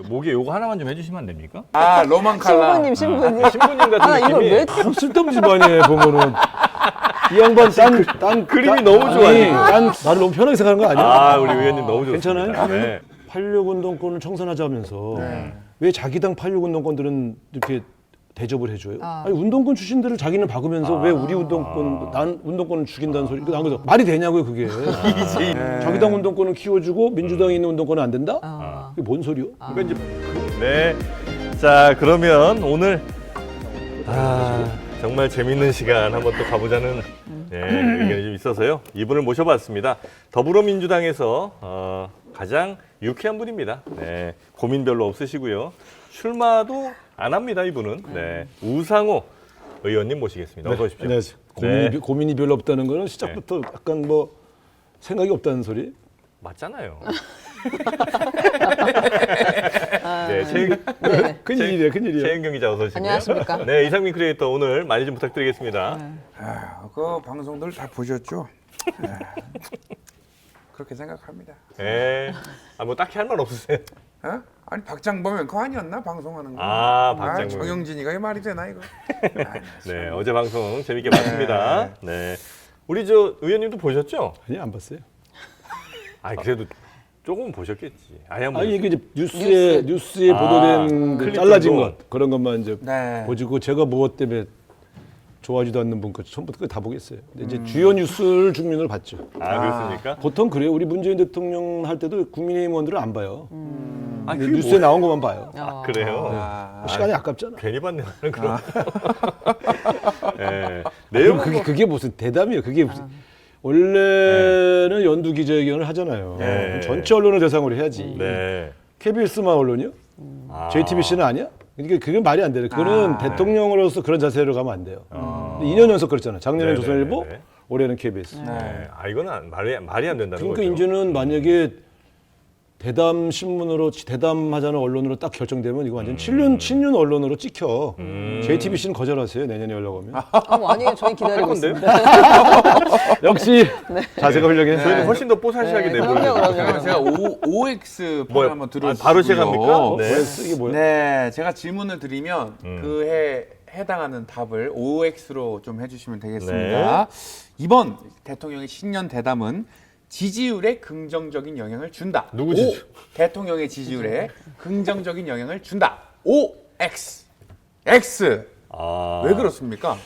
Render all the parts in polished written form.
목에 요거 하나만 좀 해주시면 안 됩니까? 아, 로만 칼라. 신부님. 신부님 같은 아, 이걸 느낌이. 왜 쓸데없는 집안이에요 보면은. 이 양반 딴 그림이 너무 좋아요. 난 나를 너무 편하게 생각하는 거 아니야? 아, 우리 의원님 너무 좋습니다. 괜찮아요? 네. 86 운동권을 청산하자면서 왜 자기 당 86 운동권들은 이렇게 대접을 해줘요? 아니 운동권 출신들을 자기는 박으면서 왜 우리 운동권, 난 운동권을 죽인다는 소리? 난 그래서 말이 되냐고요 그게? 자기 당 운동권은 키워주고 민주당에 있는 운동권은 안 된다? 그게 뭔 소리요? 그러니까 이제 네. 자, 그러면 오늘 정말 재밌는 시간 한번 또 가보자는 의견이 좀 있어서요. 이분을 모셔봤습니다. 더불어민주당에서 가장 유쾌한 분입니다. 네, 고민 별로 없으시고요. 출마도 안 합니다, 이분은. 네, 우상호 의원님 모시겠습니다. 어서 오십시오. 안녕하세요. 네. 고민이 별로 없다는 거는 시작부터 약간 뭐 생각이 없다는 소리? 맞잖아요. 네, 큰일이에요, 큰일이에요. 최은경 기자 어서 오시고요. 안녕하십니까. 네, 이상민 크리에이터 오늘 많이 좀 부탁드리겠습니다. 그 방송들 다 보셨죠? 그렇게 생각합니다. 네, 뭐 딱히 할 말 없으세요? 어? 아니 박장범은 그거 아니었나 방송하는 거? 박장범. 정영진이가 이 말이 되나 이거? 네, 어제 방송 재밌게 봤습니다. 네, 우리 저 의원님도 보셨죠? 아니 안 봤어요. 그래도 조금 보셨겠지. 아예 뭐. 아니 이게 이제 뉴스에 보도된 그 클립 잘라진 정도? 것 그런 것만 이제 네. 보지고 제가 무엇 때문에 좋아하지도 않는 분까지 처음부터 다 보겠어요. 근데 이제 주요 뉴스를 국민으로 봤죠. 그렇습니까? 보통 그래요. 우리 문재인 대통령 할 때도 국민의힘 의원들은 안 봐요. 근데 그게 뉴스에 나온 것만 봐요. 그래요? 시간이 아깝잖아. 괜히 봤네 나는 그럼. 네, 그럼 내용 그게 무슨 대담이에요. 그게 무슨 원래는 연두 기자회견을 하잖아요. 네. 전체 언론을 대상으로 해야지. 네. KBS만 언론이요? JTBC는 아니야? 그러니까 그게 말이 안 돼요. 그거는 대통령으로서 그런 자세로 가면 안 돼요. 2년 연속 그랬잖아요. 작년에 조선일보, 올해는 KBS. 네. 이거는 말이 안 된다는 그러니까 거죠. 이제는 만약에 대담 신문으로 대담하자는 언론으로 딱 결정되면 이거 완전 친윤 언론으로 찍혀. JTBC는 거절하세요. 내년에 하려고 하면. 아니에요. 저희 기다리고 건데요? 있습니다. 역시 자세가 훌륭해. 저희는 훨씬 더 뽀샤시하게 내보내요. 그럼요. 제가 OX 뭐요? 한번 들어주시고요. 바로 시작합니까? 네. 이게 뭐야? 네, 제가 질문을 드리면 그 해당하는 답을 OX로 좀 해주시면 되겠습니다. 이번 대통령의 신년 대담은 지지율에 긍정적인 영향을 준다. 누구 지지율? 대통령의 지지율에 긍정적인 영향을 준다. OX. X. 왜 그렇습니까?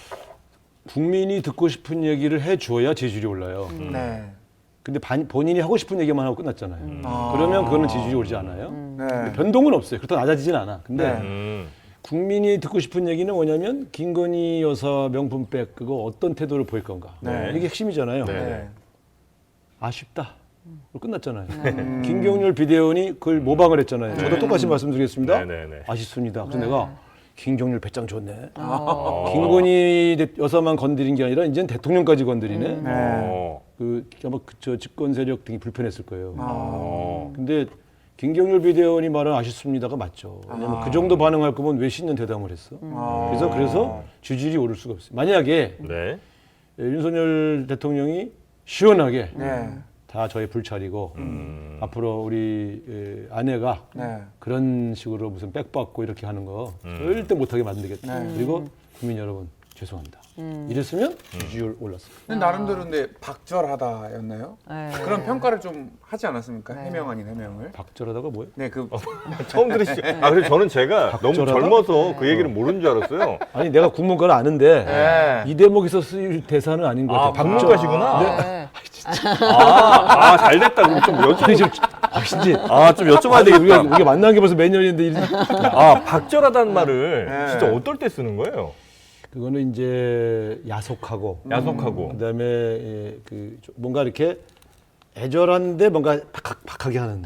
국민이 듣고 싶은 얘기를 해줘야 지지율이 올라요. 네. 근데 본인이 하고 싶은 얘기만 하고 끝났잖아요. 그러면 그거는 지지율이 오르지 않아요. 네. 변동은 없어요. 그렇다고 낮아지진 않아. 근데 네. 국민이 듣고 싶은 얘기는 뭐냐면 김건희 여사 명품백 그거 어떤 태도를 보일 건가. 네. 이게 핵심이잖아요. 네. 아쉽다. 끝났잖아요. 김경률 비대위원이 그걸 모방을 했잖아요. 저도 똑같이 말씀드리겠습니다. 네. 아쉽습니다. 그래서 내가 김경률 배짱 좋네. 김건희 여사만 건드린 게 아니라 이제는 대통령까지 건드리네. 아마 저 집권 세력 등이 불편했을 거예요. 근데 김경률 비대위원이 말한 아쉽습니다가 맞죠. 왜냐면 그 정도 반응할 거면 왜 신년 대담을 했어? 그래서 지지율이 오를 수가 없어요. 만약에 윤석열 대통령이 시원하게 다 저의 불찰이고 앞으로 우리 아내가 그런 식으로 무슨 백 받고 이렇게 하는 거 절대 못하게 만들겠다. 그리고 국민 여러분 죄송합니다. 이랬으면 지지율 올랐어요. 근데 나름대로 근데 박절하다였나요? 네. 그런 평가를 좀 하지 않았습니까? 해명 아닌 해명을. 박절하다가 뭐예요? 네, 처음 들으시죠? 그래서 저는 제가 너무 박절하다? 젊어서 그 얘기를 모르는 줄 알았어요. 아니 내가 국문과는 아는데 이 대목에서 쓰일 대사는 아닌 것 같아요. 박문과시구나. 네. 잘 됐다. 그럼 좀 진짜 좀 여쭤봐야 되겠다. 우리가 만난 게 벌써 몇 년인데 박절하다는 말을 진짜 어떨 때 쓰는 거예요? 그거는 이제 야속하고 그다음에 뭔가 이렇게 애절한데 뭔가 박하게 하는.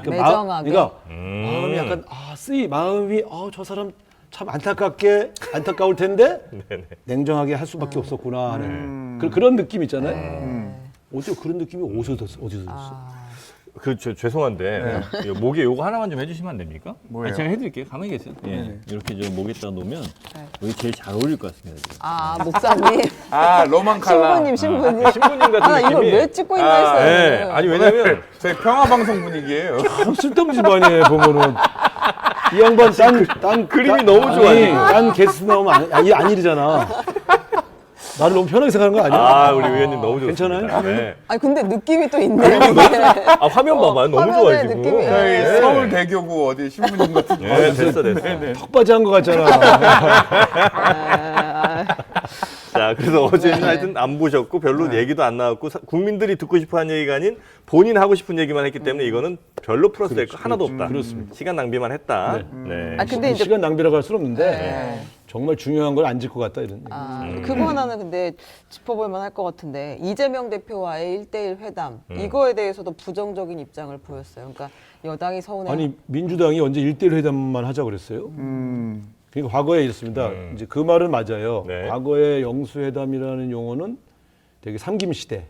매정하게. 마음이 약간 마음이 저 사람 참 안타까울 텐데 냉정하게 할 수밖에 없었구나 하는 그런 느낌 있잖아요. 어디서 그런 느낌이 어디서 들었어? 그렇죠. 죄송한데 목에 요거 하나만 좀 해주시면 안 됩니까? 뭐예요? 제가 해드릴게요. 가만히 계세요. 이렇게 저 목에다 놓으면 여기 제일 잘 어울릴 것 같습니다. 지금. 목사님. 로만 칼라. 신부님. 신부님 같은 느낌이. 이걸 왜 찍고 있나 했어요. 아니 왜냐면 저희 평화 방송 분위기예요. 쓸데없는 집안이에요 보면은. 이 양반 딴 그림이 너무 좋아요. 딴 게스트 나오면 아니잖아. 나를 너무 편하게 생각하는 거 아니야? 아, 우리 의원님 너무 좋습니다. 괜찮아요? 네. 아니 근데 느낌이 또 있네. 아, 화면 봐봐요. 너무 화면의 좋아요, 지금. 느낌이- 저희 네. 서울대교구 어디 신문인 것 같은데. 네, 됐어. 턱받이 한 거 같잖아. 자, 그래서 어제는 네. 하여튼 안 보셨고 별로 얘기도 안 나왔고 국민들이 듣고 싶어하는 얘기가 아닌 본인 하고 싶은 얘기만 했기 때문에 이거는 별로 플러스 될 거 하나도 없다. 그렇습니다. 시간 낭비만 했다. 네. 아 근데 이제 시간 낭비라고 할 수는 없는데 네. 정말 중요한 걸 안 짚고 갔다 이런 얘기. 그거 하나는 근데 짚어볼 만할 것 같은데 이재명 대표와의 1대1 회담 이거에 대해서도 부정적인 입장을 보였어요. 그러니까 여당이 서운해. 아니 민주당이 언제 1대1 회담만 하자고 그랬어요? 그러니까 과거에 이랬습니다. 이제 그 말은 맞아요. 네. 과거에 영수회담이라는 용어는 되게 삼김 시대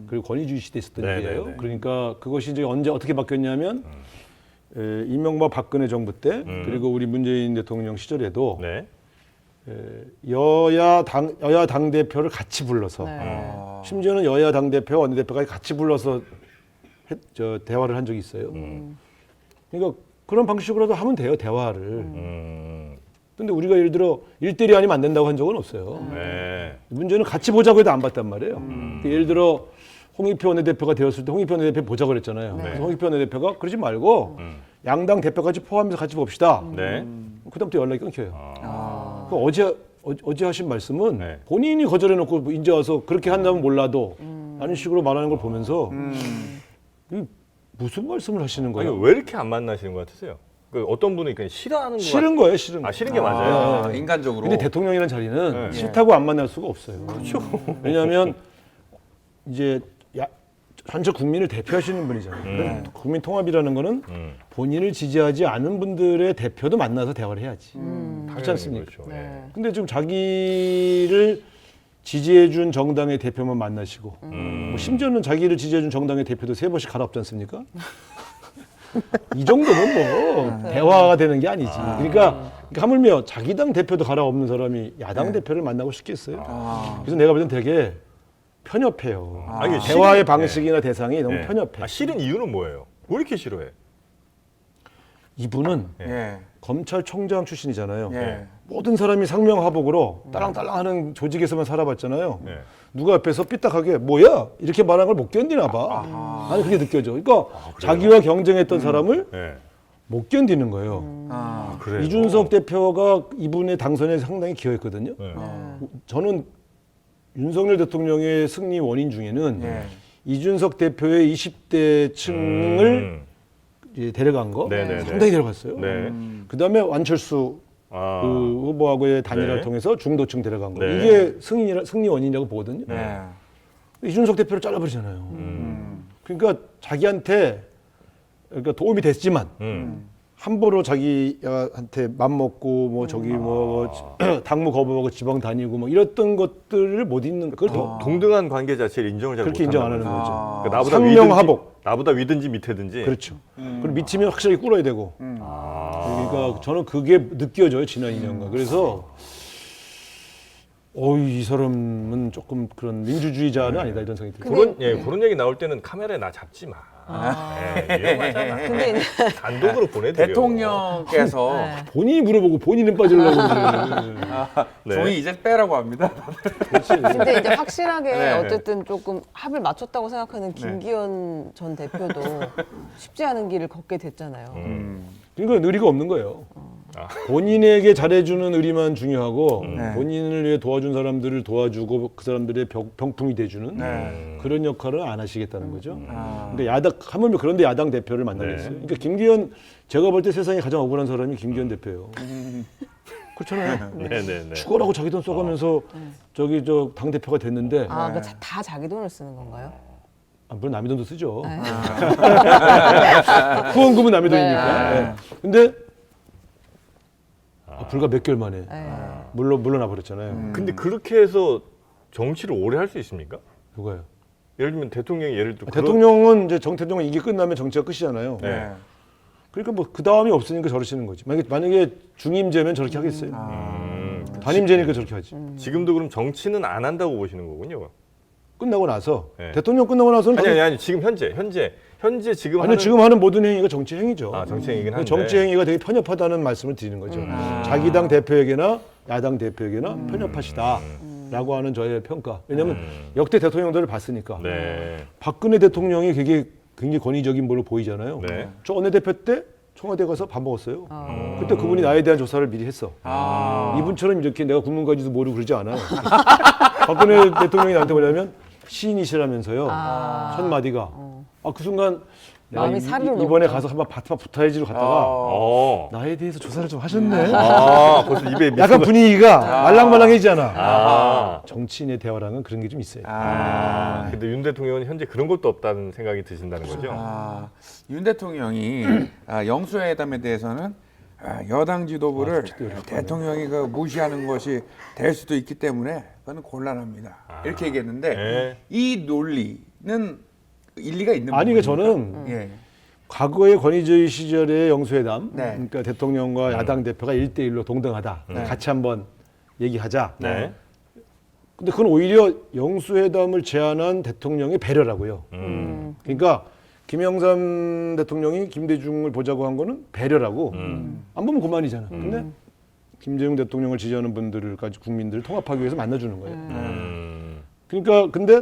그리고 권위주의 시대에 있었던 네, 얘기예요. 네, 네. 그러니까 그것이 이제 언제 어떻게 바뀌었냐면 이명박 박근혜 정부 때 그리고 우리 문재인 대통령 시절에도 네. 여야 당 대표를 같이 불러서 네. 심지어는 여야 당 대표 원내대표까지 같이 불러서 대화를 한 적이 있어요. 그러니까 그런 방식으로도 하면 돼요 대화를. 근데 우리가 예를 들어 1대1이 아니면 안 된다고 한 적은 없어요. 네. 문제는 같이 보자고 해도 안 봤단 말이에요. 그러니까 예를 들어 홍익표 원내대표가 되었을 때 홍익표 원내대표 보자고 그랬잖아요. 그래서 홍익표 원내대표가 그러지 말고 양당 대표까지 포함해서 같이 봅시다. 네. 그다음부터 연락이 끊겨요. 그 어제 하신 말씀은 네. 본인이 거절해놓고 뭐 이제 와서 그렇게 한다면 몰라도 라는 식으로 말하는 걸 보면서 이 무슨 말씀을 하시는 아니, 거예요? 왜 이렇게 안 만나시는 것 같으세요? 그 어떤 분은 그냥 싫어하는 거 싫은 거예요, 싫은 거. 아, 싫은 게 맞아요. 인간적으로. 근데 대통령이라는 자리는 네. 싫다고 안 만날 수가 없어요. 그렇죠. 왜냐하면 이제 전체 국민을 대표하시는 분이잖아요. 국민 통합이라는 거는 본인을 지지하지 않은 분들의 대표도 만나서 대화를 해야지. 그렇지 않습니까? 그렇죠. 네. 근데 지금 자기를 지지해준 정당의 대표만 만나시고 뭐 심지어는 자기를 지지해준 정당의 대표도 3번씩 갈아엎지 않습니까? 이 정도면 뭐 대화가 되는 게 아니지. 그러니까 하물며 자기 당 대표도 갈아엎는 사람이 야당 대표를 만나고 싶겠어요. 그래서 내가 볼 땐 되게 편협해요. 아니, 대화의 싫은- 방식이나 대상이 너무 네. 편협해. 아, 싫은 이유는 뭐예요? 왜 이렇게 싫어해? 이분은 예. 검찰총장 출신이잖아요. 예. 모든 사람이 상명하복으로 딸랑딸랑하는 조직에서만 살아봤잖아요. 네. 누가 옆에서 삐딱하게 뭐야 이렇게 말하는 걸 못 견디나 봐. 나는 그게 느껴져. 그러니까 자기와 경쟁했던 사람을 네. 못 견디는 거예요. 아. 그래요. 이준석 대표가 이분의 당선에 상당히 기여했거든요. 네. 저는 윤석열 대통령의 승리 원인 중에는 예. 이준석 대표의 20대 층을 데려간 거 네네네. 상당히 데려갔어요. 네. 그다음에 안철수 아. 그 후보하고의 단일화를 네. 통해서 중도층 데려간 거. 네. 이게 승리 원인이라고 보거든요. 네. 이준석 대표를 잘라버리잖아요. 그러니까 자기한테 그러니까 도움이 됐지만 함부로 자기한테 맘먹고 뭐 저기 뭐 당무 거부하고 지방 다니고 뭐 이랬던 것들을 못 잊는 그걸 동등한 관계 자체를 인정을 잘 그렇게 인정 안 하는 못한다는 거죠. 그러니까 나보다 상명하복. 위든지, 나보다 위든지 밑에든지. 그렇죠. 그리고 밑이면 확실하게 꿇어야 되고. 그러니까 저는 그게 느껴져요 지난 2년간. 그래서 이 사람은 조금 그런 민주주의자는 아니다 이런 생각이 들어요. 그런 얘기 나올 때는 카메라에 나 잡지 마. 네, 위험하잖아. 근데 이제 단독으로 보내드려. 대통령께서 본인이 물어보고 본인은 빠지려고 네. 종이 이제 빼라고 합니다. 근데 이제 확실하게 네. 어쨌든 조금 합을 맞췄다고 생각하는 김기현 전 대표도 쉽지 않은 길을 걷게 됐잖아요. 그러니까 의리가 없는 거예요. 본인에게 잘해주는 의리만 중요하고 네. 본인을 위해 도와준 사람들을 도와주고 그 사람들의 병풍이 돼주는 네. 그런 역할을 안 하시겠다는 거죠. 아. 그러니까 하물며 그런데 야당 대표를 만나겠어요. 그러니까 김기현 제가 볼 때 세상에 가장 억울한 사람이 김기현 대표예요. 그렇잖아요. 네네네. 죽어라고 자기 돈 써가면서 저기 당 대표가 됐는데 아, 그러니까 다 자기 돈을 쓰는 건가요? 물론 남의 돈도 쓰죠. 네. 후원금은 남의 돈이니까. 네. 네. 근데 불과 몇 개월 만에 네. 물러나 버렸잖아요. 근데 그렇게 해서 정치를 오래 할 수 있습니까? 누가요? 예를 들면 대통령이 예를 들어 대통령은 이제 대통령 이게 끝나면 정치가 끝이잖아요. 네. 그러니까 뭐 그 다음이 없으니까 저러시는 거지. 만약에 중임제면 저렇게 하겠어요. 단임제니까 저렇게 하지. 지금도 그럼 정치는 안 한다고 보시는 거군요. 끝나고 나서 네. 대통령 끝나고 나서는 아니 지금 현재 지금 아니 하는 지금 하는 모든 행위가 정치 행위죠. 정치 행위긴 한데 정치 행위가 되게 편협하다는 말씀을 드리는 거죠. 자기 당 대표에게나 야당 대표에게나 편협하시다라고 하는 저의 평가. 왜냐하면 역대 대통령들을 봤으니까. 네. 박근혜 대통령이 굉장히 권위적인 걸로 보이잖아요. 네. 저 원내대표 때 청와대 가서 밥 먹었어요. 그때 그분이 나에 대한 조사를 미리 했어. 이분처럼 이렇게 내가 국문까지도 모르고 그러지 않아요. 박근혜 대통령이 나한테 뭐냐면 시인이시라면서요. 첫 마디가. 그 순간 내가 마음이 사르르 이번에 녹죠. 가서 한번 붙어야지로 갔다가 어. 나에 대해서 조사를 좀 하셨네. 벌써 입에 약간 분위기가 말랑말랑해지잖아. 아. 정치인의 대화랑은 그런 게 좀 있어요. 근데 윤 대통령은 현재 그런 것도 없다는 생각이 드신다는 거죠? 윤 대통령이 영수회담에 대해서는 여당 지도부를 대통령이 그 무시하는 것이 될 수도 있기 때문에 그건 곤란합니다. 이렇게 얘기했는데 네. 이 논리는 일리가 있는 아니, 그 부분입니까? 저는 예. 과거의 권위주의 시절의 영수회담, 네. 그러니까 대통령과 야당 대표가 1대1로 동등하다. 같이 한번 얘기하자. 네. 근데 그건 오히려 영수회담을 제안한 대통령의 배려라고요. 그러니까 김영삼 대통령이 김대중을 보자고 한 거는 배려라고. 안 보면 그만이잖아. 근데 김대중 대통령을 지지하는 분들까지 국민들을 통합하기 위해서 만나주는 거예요. 그러니까 근데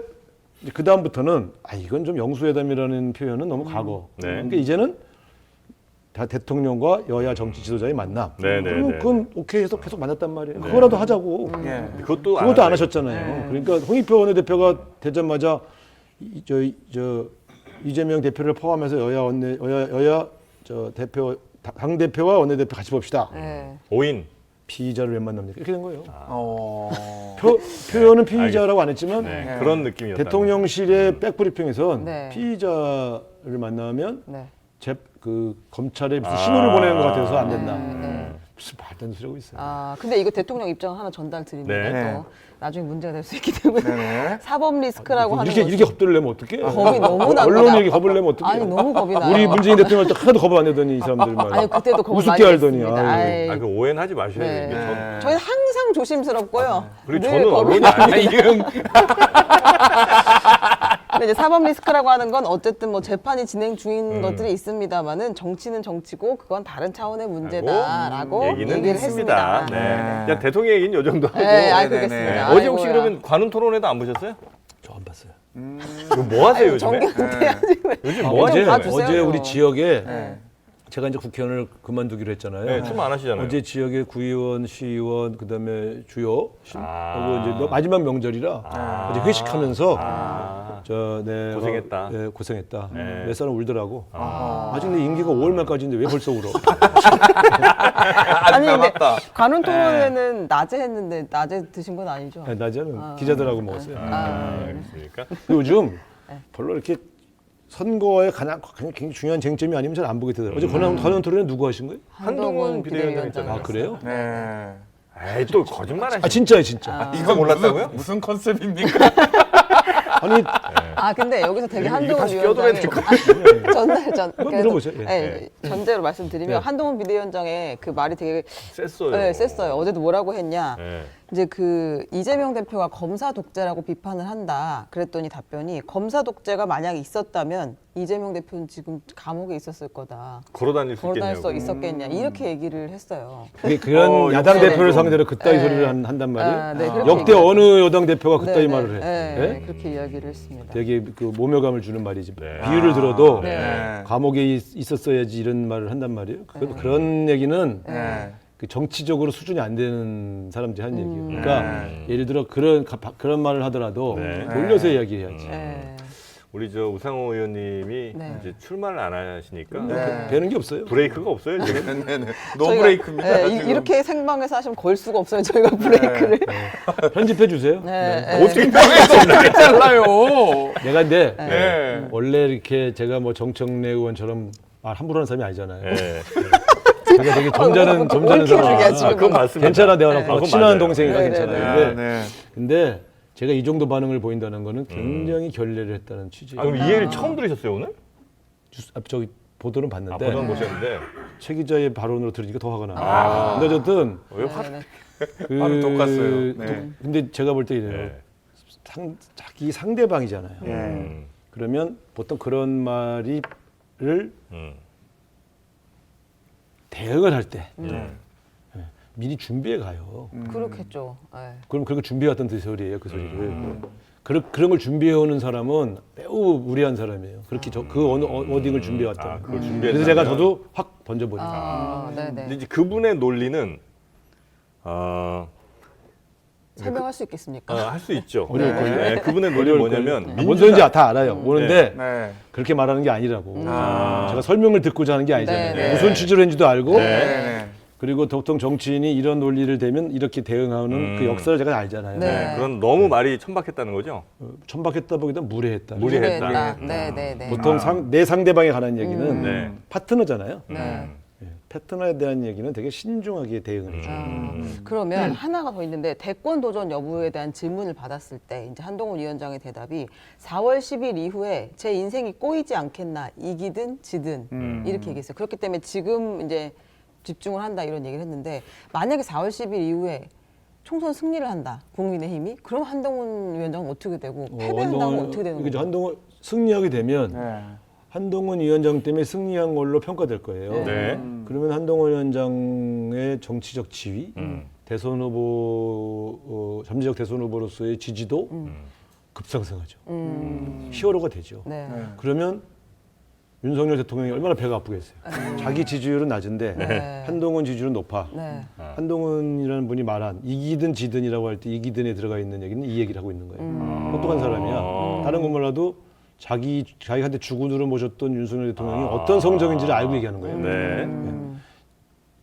그 다음부터는 이건 좀 영수회담이라는 표현은 너무 과거. 네. 그러니까 이제는 다 대통령과 여야 정치 지도자의 만남. 네, 네, 그러면 네, 그건 오케이 해서 계속 만났단 말이에요. 그거라도 하자고. 예. 그것도 그것도 안 하죠. 하셨잖아요. 그러니까 홍익표 원내대표가 되자마자 이재명 대표를 포함해서 여야 대표 당 대표와 원내대표 같이 봅시다. 네. 5인. 피의자를 왜 만납니까? 이렇게 된 거예요. 어. 표현은 피의자라고 안 했지만 네. 그런 느낌이었다. 대통령실의 백브리핑에선 네. 피의자를 만나면 네. 검찰에 무슨 신호를 보내는 것 같아서 안 된다. 네. 무슨 말도 안 되는 소리 하고 있어요. 근데 이거 대통령 입장 하나 전달드립니다. 네. 또 나중에 문제가 될 수 있기 때문에 네네. 사법 리스크라고 하는 이렇게 겁들을 내면 어떡해? 겁이 너무 납니다. 언론이 겁을 내면 어떡해? 아니 너무 겁이 나요. 우리 문재인 대통령 때 하나도 겁을 안 내더니 이 사람들 말. 아니 그때도 겁을 우습게 많이 알더니. 냈습니다. 아유. 아이, 그 오해는 하지 마셔야 네. 돼요. 이게 저희는 항상 조심스럽고요. 그리고 늘 저는 겁이 언론이 아니에요. 근데 이제 사법 리스크라고 하는 건 어쨌든 뭐 재판이 진행 중인 것들이 있습니다만은 정치는 정치고 그건 다른 차원의 문제다라고 얘기는 얘기를 했습니다. 했습니다. 네. 야, 대통령 얘기는 요 정도 하고. 네, 네네네. 그렇겠습니다. 어제 혹시 아이고야. 그러면 관훈 토론회도 안 보셨어요? 저 안 봤어요. 이거 뭐 하세요, 요즘에? 정경돼야지. 요즘 뭐 하세요? 봐주세요. 어제 우리 지역에 네. 제가 이제 국회의원을 그만두기로 했잖아요. 네, 출마 안 하시잖아요. 어제 지역에 구의원, 시의원, 그다음에 주요 아. 하고 이제 마지막 명절이라 어제 회식하면서 고생했다. 네, 고생했다. 네. 몇 사람 울더라고. 아직 내 임기가 5월 말까지인데 왜 벌써 울어? 아니 근데 남았다. 관훈 토론회는 낮에 했는데 낮에 드신 건 아니죠? 네, 낮에는 기자들하고 먹었어요. 알겠습니까? 요즘 네. 별로 이렇게 선거에 굉장히 중요한 쟁점이 아니면 잘 안 보게 되더라고요. 어제 관훈 토론회 누구 하신 거예요? 한동훈 비대위원장 있잖아요. 아 그래요? 네. 에이, 또 거짓말 하시네. 아 진짜요, 진짜. 이거 몰랐다고요? 무슨 컨셉입니까? 아니 근데 여기서 되게 이거 한동훈 다시 껴들어야 위원장이 될 전날 물어보세요. 예. 네, 전제로 말씀드리면 네. 한동훈 비대위원장의 그 말이 되게 셌어요. 네, 셌어요. 어제도 뭐라고 했냐? 네. 이제 그 이재명 대표가 검사 독재라고 비판을 한다. 그랬더니 답변이 검사 독재가 만약에 있었다면 이재명 대표는 지금 감옥에 있었을 거다. 걸어다닐 수 걸어다닐 수 있겠냐고. 있었겠냐. 이렇게 얘기를 했어요. 그런 야당 욕심이 대표를 좀- 상대로 그따위 네. 소리를 한단 말이에요. 네, 그렇게 역대 얘기하죠. 어느 여당 대표가 그따위 네, 말을 해? 네, 예? 그렇게 이야기를 했습니다. 되게 그 모멸감을 주는 말이지. 네. 비유를 들어도 네. 감옥에 있었어야지 이런 말을 한단 말이에요. 그런 얘기는 네. 그 정치적으로 수준이 안 되는 사람들이 하는 얘기예요. 그러니까 예를 들어 그런 말을 하더라도 네. 돌려서 이야기해야지. 네. 우리 저 우상호 의원님이 네. 이제 출마를 안 하시니까 네. 배는 게 없어요. 브레이크가 없어요, 지금. 네네. 저희가- 노브레이크입니다. 네, 지금. 이렇게 생방에서 하시면 걸 수가 없어요. 저희가 브레이크를. 편집해 주세요. 네. 어떻게 이렇게 잘라요. 내가 근데 네. 원래 이렇게 제가 뭐 정청래 의원처럼 말 함부로 하는 사람이 아니잖아요. 네. 제가 되게 점잖은 올킬중이야, 사람. 지금. 그건 맞습니다. 괜찮아 대화랑 그건 친한 맞아요. 동생이라 네, 괜찮아요. 네, 근데, 근데 제가 이 정도 반응을 보인다는 거는 굉장히 결례를 했다는 취지. 아, 그럼 이 얘기를 처음 들으셨어요, 오늘? 저기 보도는 아, 봤는데 보던 보셨는데. 최 기자의 발언으로 들으니까 더 화가 나. 근데 어쨌든 왜 화? 네, 네. 그, 발음 똑같아요. 네. 근데 제가 볼 때 이래요. 네. 자기 상대방이잖아요. 예. 그러면 보통 그런 말을 대응을 할 때 미리 준비해 가요. 그렇겠죠. 예. 그럼 그렇게 준비해 왔던 소리예요, 그 소리를. 그런 걸 준비해 오는 사람은 매우 무례한 사람이에요. 그렇게 그 워딩을 준비해 왔다. 그걸 그래서 제가 저도 확 던져버리죠. 근데 네네. 이제 그분의 논리는 설명할 수 있겠습니까? 할 수 있죠. 어려울 거예요. 네, 그분의 논리는 뭐냐면 뭔 소리인지 다 알아요. 오는데 네. 그렇게 말하는 게 아니라고. 제가 설명을 듣고자 하는 게 아니잖아요. 네, 네. 무슨 취지로 했는지도 알고 네. 그리고 보통 정치인이 이런 논리를 대면 이렇게 대응하는 그 역사를 제가 알잖아요. 네. 그건 너무 말이 천박했다는 거죠. 천박했다 보기보다 무례했다. 무례했다. 네네네. 보통 내 상대방에 관한 얘기는 네. 파트너잖아요. 네. 파트너에 대한 얘기는 되게 신중하게 대응을 해줘요. 그러면 하나가 더 있는데 대권 도전 여부에 대한 질문을 받았을 때 이제 한동훈 위원장의 대답이 4월 10일 이후에 제 인생이 꼬이지 않겠나 이기든 지든 이렇게 얘기했어요. 그렇기 때문에 지금 이제 집중을 한다 이런 얘기를 했는데 만약에 4월 10일 이후에 총선 승리를 한다 국민의힘이 그럼 한동훈 위원장은 어떻게 되고 패배한다면 어떻게 되는 그죠. 거죠? 한동훈 승리하게 되면 네. 한동훈 위원장 때문에 승리한 걸로 평가될 거예요. 네. 그러면 한동훈 위원장의 정치적 지위, 대선 후보, 잠재적 대선 후보로서의 지지도 급상승하죠. 히어로가 되죠. 네. 그러면 윤석열 대통령이 얼마나 배가 아프겠어요. 자기 지지율은 낮은데 네. 한동훈 지지율은 높아. 네. 한동훈이라는 분이 말한 이기든 지든이라고 할 때 이기든에 들어가 있는 얘기는 이 얘기를 하고 있는 거예요. 똑똑한 사람이야. 다른 건 몰라도 자기한테 주군으로 모셨던 윤석열 대통령이 어떤 성적인지를 알고 얘기하는 거예요. 네.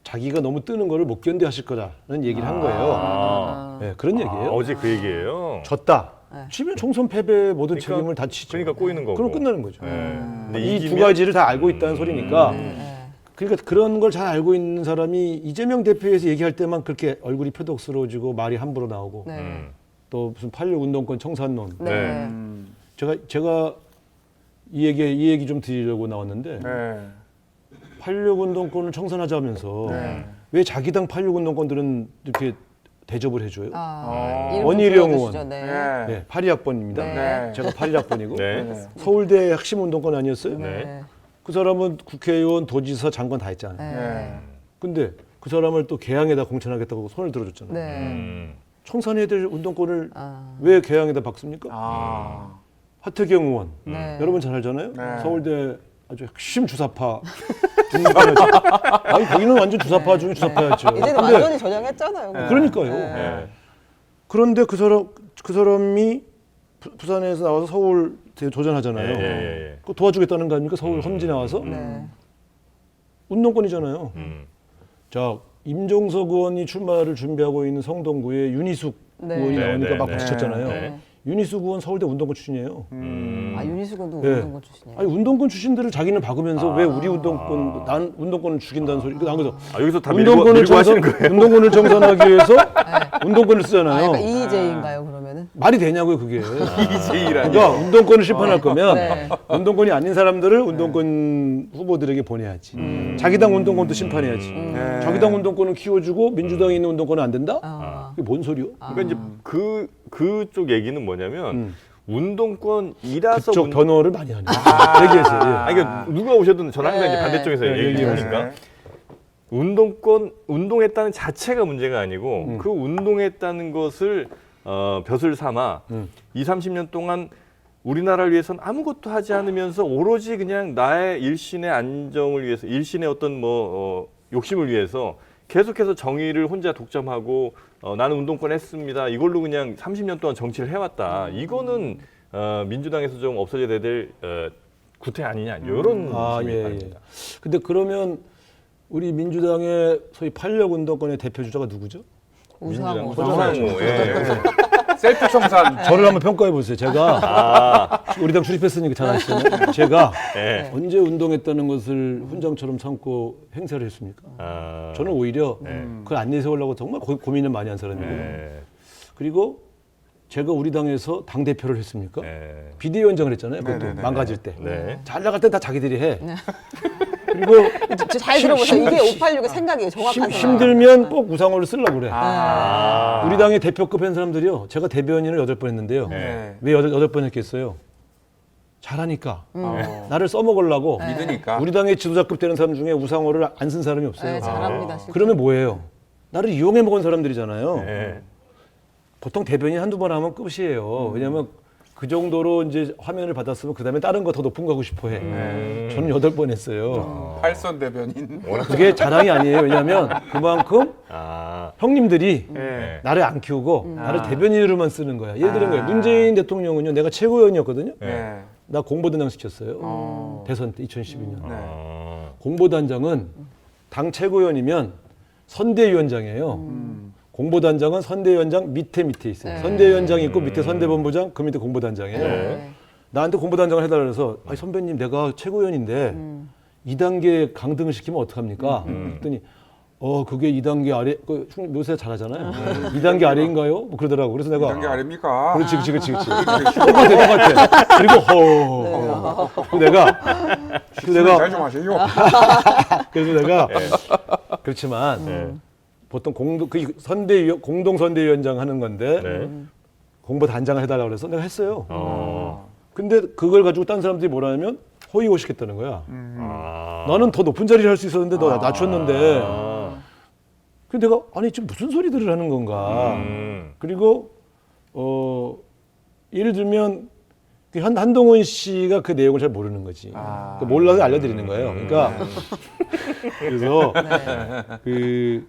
자기가 너무 뜨는 거를 못 견뎌 하실 거라는 얘기를 한 거예요. 네, 그런 얘기예요. 어제 그 얘기예요. 졌다. 지면 총선 패배 모든 그러니까- 책임을 다 지죠. 그러니까 꼬이는 거고. 그럼 끝나는 거죠. 근데 이 두 이기면- 가지를 다 알고 있다는 소리니까 그러니까 그런 걸 잘 알고 있는 사람이 이재명 대표에서 얘기할 때만 그렇게 얼굴이 표독스러워지고 말이 함부로 나오고 네. 또 무슨 8.6 운동권 청산론 네. 제가 이 얘기 좀 드리려고 나왔는데 네. 8.6 운동권을 청산하자면서 왜 자기 당 8.6 운동권들은 이렇게 대접을 해줘요? 이름 원희룡 좀 의원. 불러주시죠. 네. 네. 네, 82학번입니다. 네. 제가 81학번이고 네. 서울대 핵심 운동권 아니었어요? 네. 그 사람은 국회의원, 도지사, 장관 다 했잖아요. 네. 근데 그 사람을 또 개항에다 공천하겠다고 손을 들어줬잖아요. 네. 청산해야 될 운동권을 왜 개항에다 박습니까? 아. 하태경 의원. 네. 여러분 잘 알잖아요. 네. 서울대 아주 핵심 주사파. 중립파였죠. 아니, 거기는 완전 주사파 중에 주사파였죠. 이제는 근데 완전히 전향했잖아요. 그러니까요. 네. 그런데 그 사람이 부산에서 나와서 서울 도전하잖아요. 예. 그거 도와주겠다는 거 아닙니까? 서울 험지 나와서 네. 운동권이잖아요. 자, 임종석 의원이 출마를 준비하고 있는 성동구에 윤희숙 네. 의원이 네, 나오니까 네, 막 네. 박수쳤잖아요. 네. 윤희숙 의원 서울대 운동권 출신이에요. 윤희숙은도 네. 운동권 출신이에요. 아니 운동권 출신들을 자기는 박으면서 왜 우리 운동권 난 운동권을 죽인다는 소리. 난 그래서 여기서 다 운동권을 밀고 하시는 거예요. 운동권을 정산하기 위해서 운동권을 쓰잖아요. 그러니까 이의제인가요 그러면은? 말이 되냐고요 그게. 이제이라니. 그러니까 운동권을 심판할 거면 네. 운동권이 아닌 사람들을 운동권 후보들에게 보내야지. 자기 당 운동권도 심판해야지. 자기 당 운동권을 키워주고 민주당에 있는 운동권은 안 된다? 그게 뭔 소리요? 그러니까 이제 그쪽 얘기는 뭐냐면 운동권이라서 그쪽 변호를 많이 하네. 얘기했어요. 예. 아니 그러니까 누가 오셔도 저는 항상 이제 네. 반대쪽에서 네, 얘기하니까 운동했다는 자체가 문제가 아니고 그 운동했다는 것을 벼슬 삼아 20-30년 동안 우리나라를 위해서는 아무것도 하지 않으면서 오로지 그냥 나의 일신의 안정을 위해서 일신의 어떤 욕심을 위해서 계속해서 정의를 혼자 독점하고 나는 운동권 했습니다. 이걸로 그냥 30년 동안 정치를 해왔다. 이거는 민주당에서 좀 없어져야 될 구태 아니냐 이런 말입니다. 근데 그러면 우리 민주당의 소위 8.6 운동권의 대표 주자가 누구죠? 우상호. 우상호. 예. 셀프 청산. 저를 한번 평가해 보세요. 제가 우리 당 출입했으니까 잘 아시잖아요. 제가 네. 언제 운동했다는 것을 훈장처럼 삼고 행사를 했습니까? 저는 오히려 그걸 안 내세우려고 정말 고민을 많이 한 사람이고요. 네. 그리고 제가 우리 당에서 당 대표를 했습니까? 네. 비대위원장을 했잖아요. 그것도 네네네. 망가질 때. 네. 잘 나갈 때 다 자기들이 해. 그리고 잘 들어보세요. 이게 586의 생각이에요. 정확한 생각. 힘들면 꼭 우상호를 쓰려고 그래. 아. 우리 당의 대표급 한 사람들이요. 제가 대변인을 8번 했는데요. 네. 왜 8번 했겠어요? 잘하니까. 나를 써먹으려고. 믿으니까. 우리 당의 지도자급 되는 사람 중에 우상호를 안 쓴 사람이 없어요. 네, 잘합니다. 실제로. 그러면 뭐예요? 나를 이용해 먹은 사람들이잖아요. 네. 보통 대변인 한두 번 하면 끝이에요. 왜냐하면 그 정도로 이제 화면을 받았으면 그 다음에 다른 거 더 높은 거 하고 싶어 해. 저는 8번 했어요. 팔선 대변인. 그게 자랑이 아니에요. 왜냐하면 그만큼 아. 형님들이 네. 나를 안 키우고 나를 대변인으로만 쓰는 거야. 예를 들은 거예요. 문재인 대통령은요. 내가 최고위원이었거든요. 네. 나 공보단장 시켰어요. 대선 때 2012년. 네. 아. 공보단장은 당 최고위원이면 선대위원장이에요. 공보단장은 선대위원장 밑에 있어요. 네. 선대위원장이 있고 밑에 선대본부장, 그 밑에 공보단장이에요. 네. 나한테 공보단장을 해달라 그래서 아니, 선배님 내가 최고위원인데 2단계 강등을 시키면 어떡합니까? 그랬더니 그게 2단계 아래, 요새 잘하잖아요. 2단계 아래인가요? 뭐 그러더라고. 그래서 내가 단계 아닙니까? 그렇지. 그거 될 것 같아. 그리고 내가 잘좀 하세요. 그래서 내가 그렇지만 보통 공동 선대위원장 하는 건데 네. 공보 단장을 해달라고 그래서 내가 했어요. 근데 그걸 가지고 딴 사람들이 뭐라 하면 허위호식했다는 거야. 아. 나는 더 높은 자리를 할 수 있었는데 너 낮췄는데. 아. 근데 내가 아니 지금 무슨 소리들을 하는 건가. 그리고 예를 들면 그 한동훈 씨가 그 내용을 잘 모르는 거지. 그러니까 몰라서 알려드리는 거예요. 그러니까 그래서 그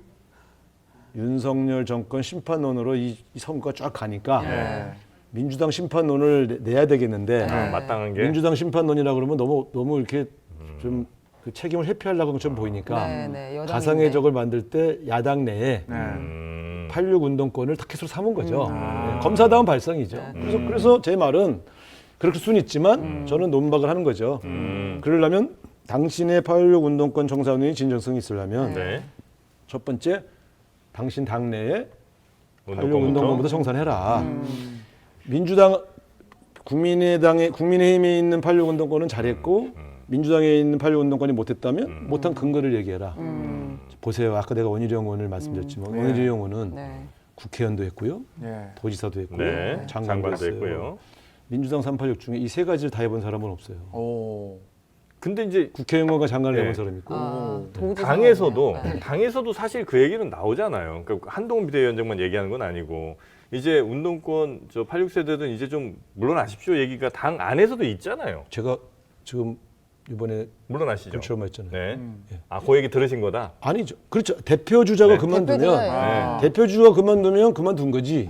윤석열 정권 심판론으로 이 선거가 쫙 가니까 민주당 심판론을 내야 되겠는데 아, 마땅한 게. 민주당 심판론이라 그러면 너무 이렇게 좀 그 책임을 회피하려고 좀 보이니까 여당인데. 가상의 적을 만들 때 야당 내에 네. 86 운동권을 타켓으로 삼은 거죠. 검사다운 발상이죠. 그래서 제 말은 그렇게 수는 있지만 저는 논박을 하는 거죠. 그러려면 당신의 86 운동권 정상회의 진정성이 있으려면 네. 첫 번째 당신 당내에 86 운동권부터? 운동권부터 정산해라. 민주당 국민의힘에 있는 86 운동권은 잘했고 민주당에 있는 86 운동권이 못했다면 못한 근거를 얘기해라. 보세요. 아까 내가 원희룡 의원을 말씀드렸지만 원희룡 의원은 국회의원도 했고요. 네. 도지사도 했고요. 네. 장관도 했어요. 했고요. 민주당 386 중에 이 세 가지를 다 해본 사람은 없어요. 오. 근데 이제 국회의원과 장관을 네. 해본 사람이 있고 당에서도 사실 그 얘기는 나오잖아요. 그러니까 한동훈 비대위원장만 얘기하는 건 아니고 이제 운동권 86세대들은 이제 좀 물러나십시오 얘기가 당 안에서도 있잖아요. 제가 지금 이번에 물러나시죠. 그렇죠 했잖아요. 네. 아, 그 얘기 들으신 거다. 아니죠. 그렇죠. 대표 주자가 네. 그만두면 대표주자예요. 대표 주자가 그만두면 그만둔 거지.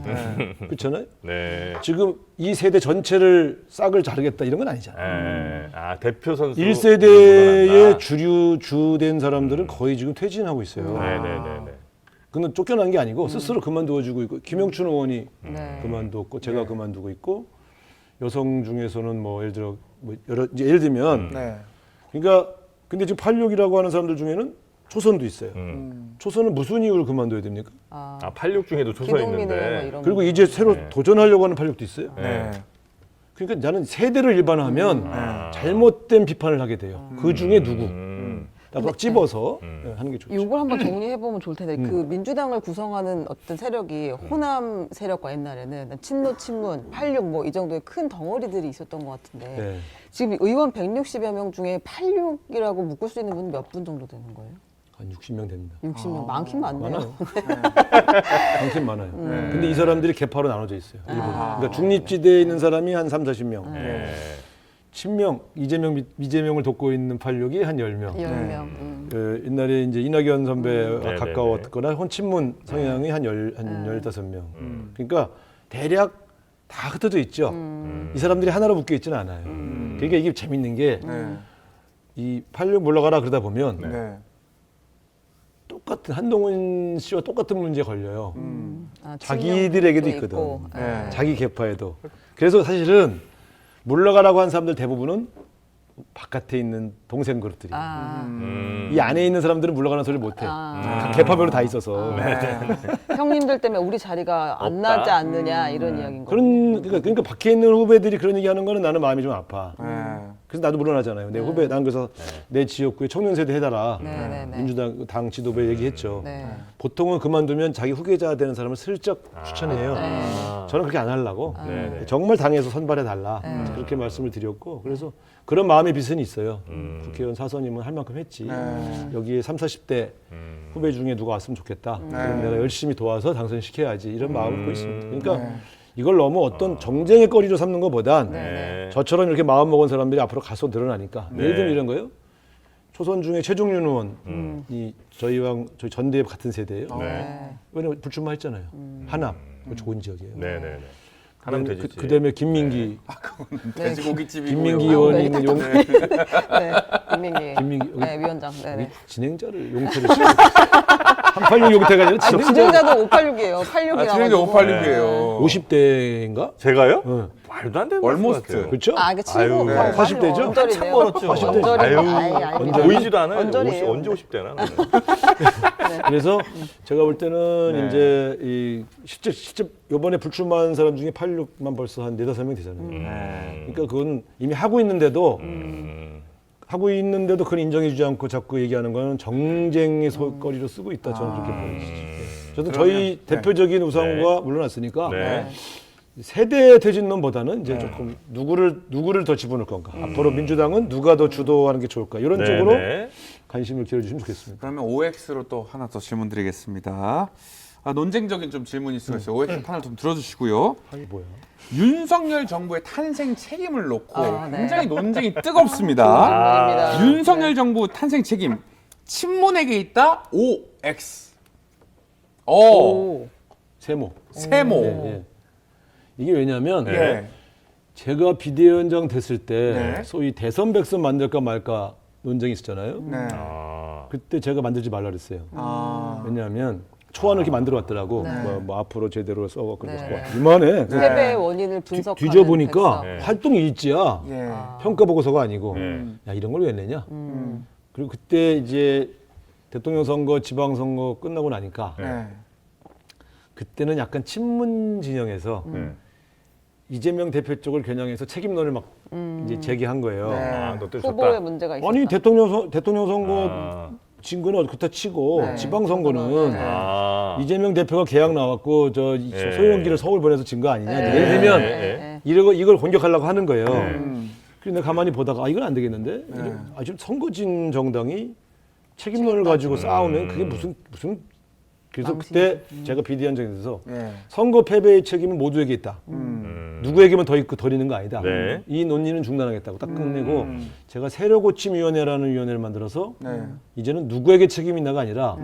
그렇잖아요. 네. 지금 이 세대 전체를 싹을 자르겠다 이런 건 아니잖아요. 네. 아, 대표 선수 1세대의 물러난다. 주된 사람들은 거의 지금 퇴진하고 있어요. 네네네. 그건 쫓겨난 게 아니고 스스로 그만두어주고 있고 김영춘 의원이 네. 그만두었고 제가 그만두고 있고 여성 중에서는 뭐 예를 들어 뭐 이제 예를 들면 네. 그러니까 근데 지금 86이라고 하는 사람들 중에는 초선도 있어요. 음. 초선은 무슨 이유로 그만둬야 됩니까? 아, 아, 86 중에도 조서 기동민회 뭐 있는데. 이런 그리고 거. 이제 새로 도전하려고 하는 86도 있어요. 네. 그러니까 나는 세대를 일반화하면 아. 잘못된 비판을 하게 돼요. 그 중에 누구? 딱 집어서 하는 게 좋죠. 이걸 한번 정리해 보면 좋을 텐데 그 민주당을 구성하는 어떤 세력이 호남 세력과 옛날에는 친노 친문 86 뭐 이 정도의 큰 덩어리들이 있었던 것 같은데 네. 지금 의원 160여 명 중에 86이라고 묶을 수 있는 분은 몇 분 정도 되는 거예요? 한 60명 됩니다. 60명 많긴 많네요. 많아요. 많긴 많아요. 근데 이 사람들이 개파로 나눠져 있어요. 일본. 그러니까 중립지대에 있는 사람이 한 3, 40명. 네. 친명, 이재명을 돕고 있는 86이 한 10명. 10명. 옛날에 이제 이낙연 선배와 네네네. 가까웠거나 혼친문 성향이 한 15명. 그러니까 대략 다 흩어져 있죠. 이 사람들이 하나로 묶여 있지는 않아요. 그러니까 이게 재밌는 게 이 86 물러가라 그러다 보면 네. 똑같은 한동훈 씨와 똑같은 문제 걸려요. 아, 자기들에게도 친명도 있거든. 있고. 네. 자기 계파에도. 그래서 사실은 물러가라고 한 사람들 대부분은 바깥에 있는 동생 그룹들이. 아, 이 안에 있는 사람들은 물러가는 소리를 못해. 각 계파별로 다 있어서. 형님들 때문에 우리 자리가 안 없다. 나지 않느냐 이런 이야기인 거예요. 그러니까 밖에 있는 후배들이 그런 얘기하는 거는 나는 마음이 좀 아파. 네. 그래서 나도 물러나잖아요. 내 후배, 난 그래서 내 지역구에 청년 세대 해달라. 네. 민주당 당 지도부에 얘기했죠. 네. 보통은 그만두면 자기 후계자 되는 사람을 슬쩍 추천해요. 저는 그렇게 안 하려고 네. 정말 당에서 선발해 달라 그렇게 말씀을 드렸고 그래서 그런 마음의 빚은 있어요. 국회의원 사선임은 할 만큼 했지. 여기에 30, 40대 후배 중에 누가 왔으면 좋겠다. 그럼 내가 열심히 도와서 당선시켜야지 이런 마음을 갖고 있습니다. 그러니까 이걸 너무 어떤 정쟁의 거리로 삼는 것보단 네. 저처럼 이렇게 마음 먹은 사람들이 앞으로 가서 늘어나니까 예를 들면 이런 거예요. 초선 중에 최중윤 의원이 저희 전대협 같은 세대예요. 네. 왜냐면 불출마했잖아요. 하남 좋은 지역이에요. 네네. 하남 되지. 그다음에 김민기 돼지고기집이고요. 김민기 의원이 있는 용 네, 김민기. 여기 네, 위원장. 네네. 진행자를 용태를 시켜 386 용태가 아니라 아니, 진행자도 586이에요. 86이라고. 진행자 586이에요. 50대인가? 제가요? 말도 안 되는 Almost. 것 같아요. 그렇죠? 아, 그 친구. 네. 40대죠? 한참 멀었죠. 언저리. 아유, 보이지도 않아요. 언저리예요. 언제 50대나. 그래서 제가 볼 때는 네. 이제 이 실제 이번에 불출마한 사람 중에 86만 벌써 한 4-5명 되잖아요. 그러니까 그건 이미 하고 있는데도 그건 인정해주지 않고 자꾸 얘기하는 거는 정쟁의 소거리로 쓰고 있다. 저는 그렇게 보여지죠. 저도 저희 대표적인 우상호가 물러났으니까 네. 세대 퇴진론보다는 이제 조금 누구를 더 집어넣을 건가. 앞으로 민주당은 누가 더 주도하는 게 좋을까. 이런 네, 쪽으로 네. 관심을 기울여주시면 좋겠습니다. 그러면 OX로 또 하나 더 질문 드리겠습니다. 논쟁적인 좀 질문일 수가 있어요. OX 판을 좀 들어주시고요. 이게 뭐야? 윤석열 정부의 탄생 책임을 놓고 네. 굉장히 논쟁이 뜨겁습니다. 질문입니다. 윤석열 정부 탄생 책임 친문에게 있다 OX. 오. 세모. 세모. 예. 이게 왜냐하면 예. 제가 비대위원장 됐을 때 네. 소위 대선 백선 만들까 말까 논쟁이 있었잖아요. 네. 그때 제가 만들지 말라 그랬어요. 아. 왜냐하면 초안을 이렇게 만들어 왔더라고. 네. 뭐 앞으로 제대로 써갖고 네. 이만해. 패배의 원인을 분석하는 뒤져보니까 백서. 네. 활동 일지야. 예. 평가 보고서가 아니고 네. 야 이런 걸 왜 냈냐. 그리고 그때 이제 대통령 선거, 지방 선거 끝나고 나니까 네. 그때는 약간 친문 진영에서 이재명 대표 쪽을 겨냥해서 책임론을 막 이제 제기한 거예요. 네. 아, 너 때문에 후보의 졌다. 문제가 있었다. 아니 대통령 선거 아. 진 거는 그렇다 치고 네. 지방 선거는 네. 아. 이재명 대표가 계약 나왔고 저 네. 소영기를 서울 보내서 진 거 아니냐. 네. 예를 들면 네. 이걸 공격하려고 하는 거예요. 음. 그래서 내가 가만히 보다가 이건 안 되겠는데. 지금 선거진 정당이 책임론을 가지고 싸우면 그게 무슨 그래서 그때 제가 비대위원장이 돼서 예. 선거 패배의 책임은 모두에게 있다. 누구에게만 더 있고 덜 있는 거 아니다. 네. 이 논의는 중단하겠다고 딱 끝내고 제가 세력고침위원회라는 위원회를 만들어서 네. 이제는 누구에게 책임이 있나가 아니라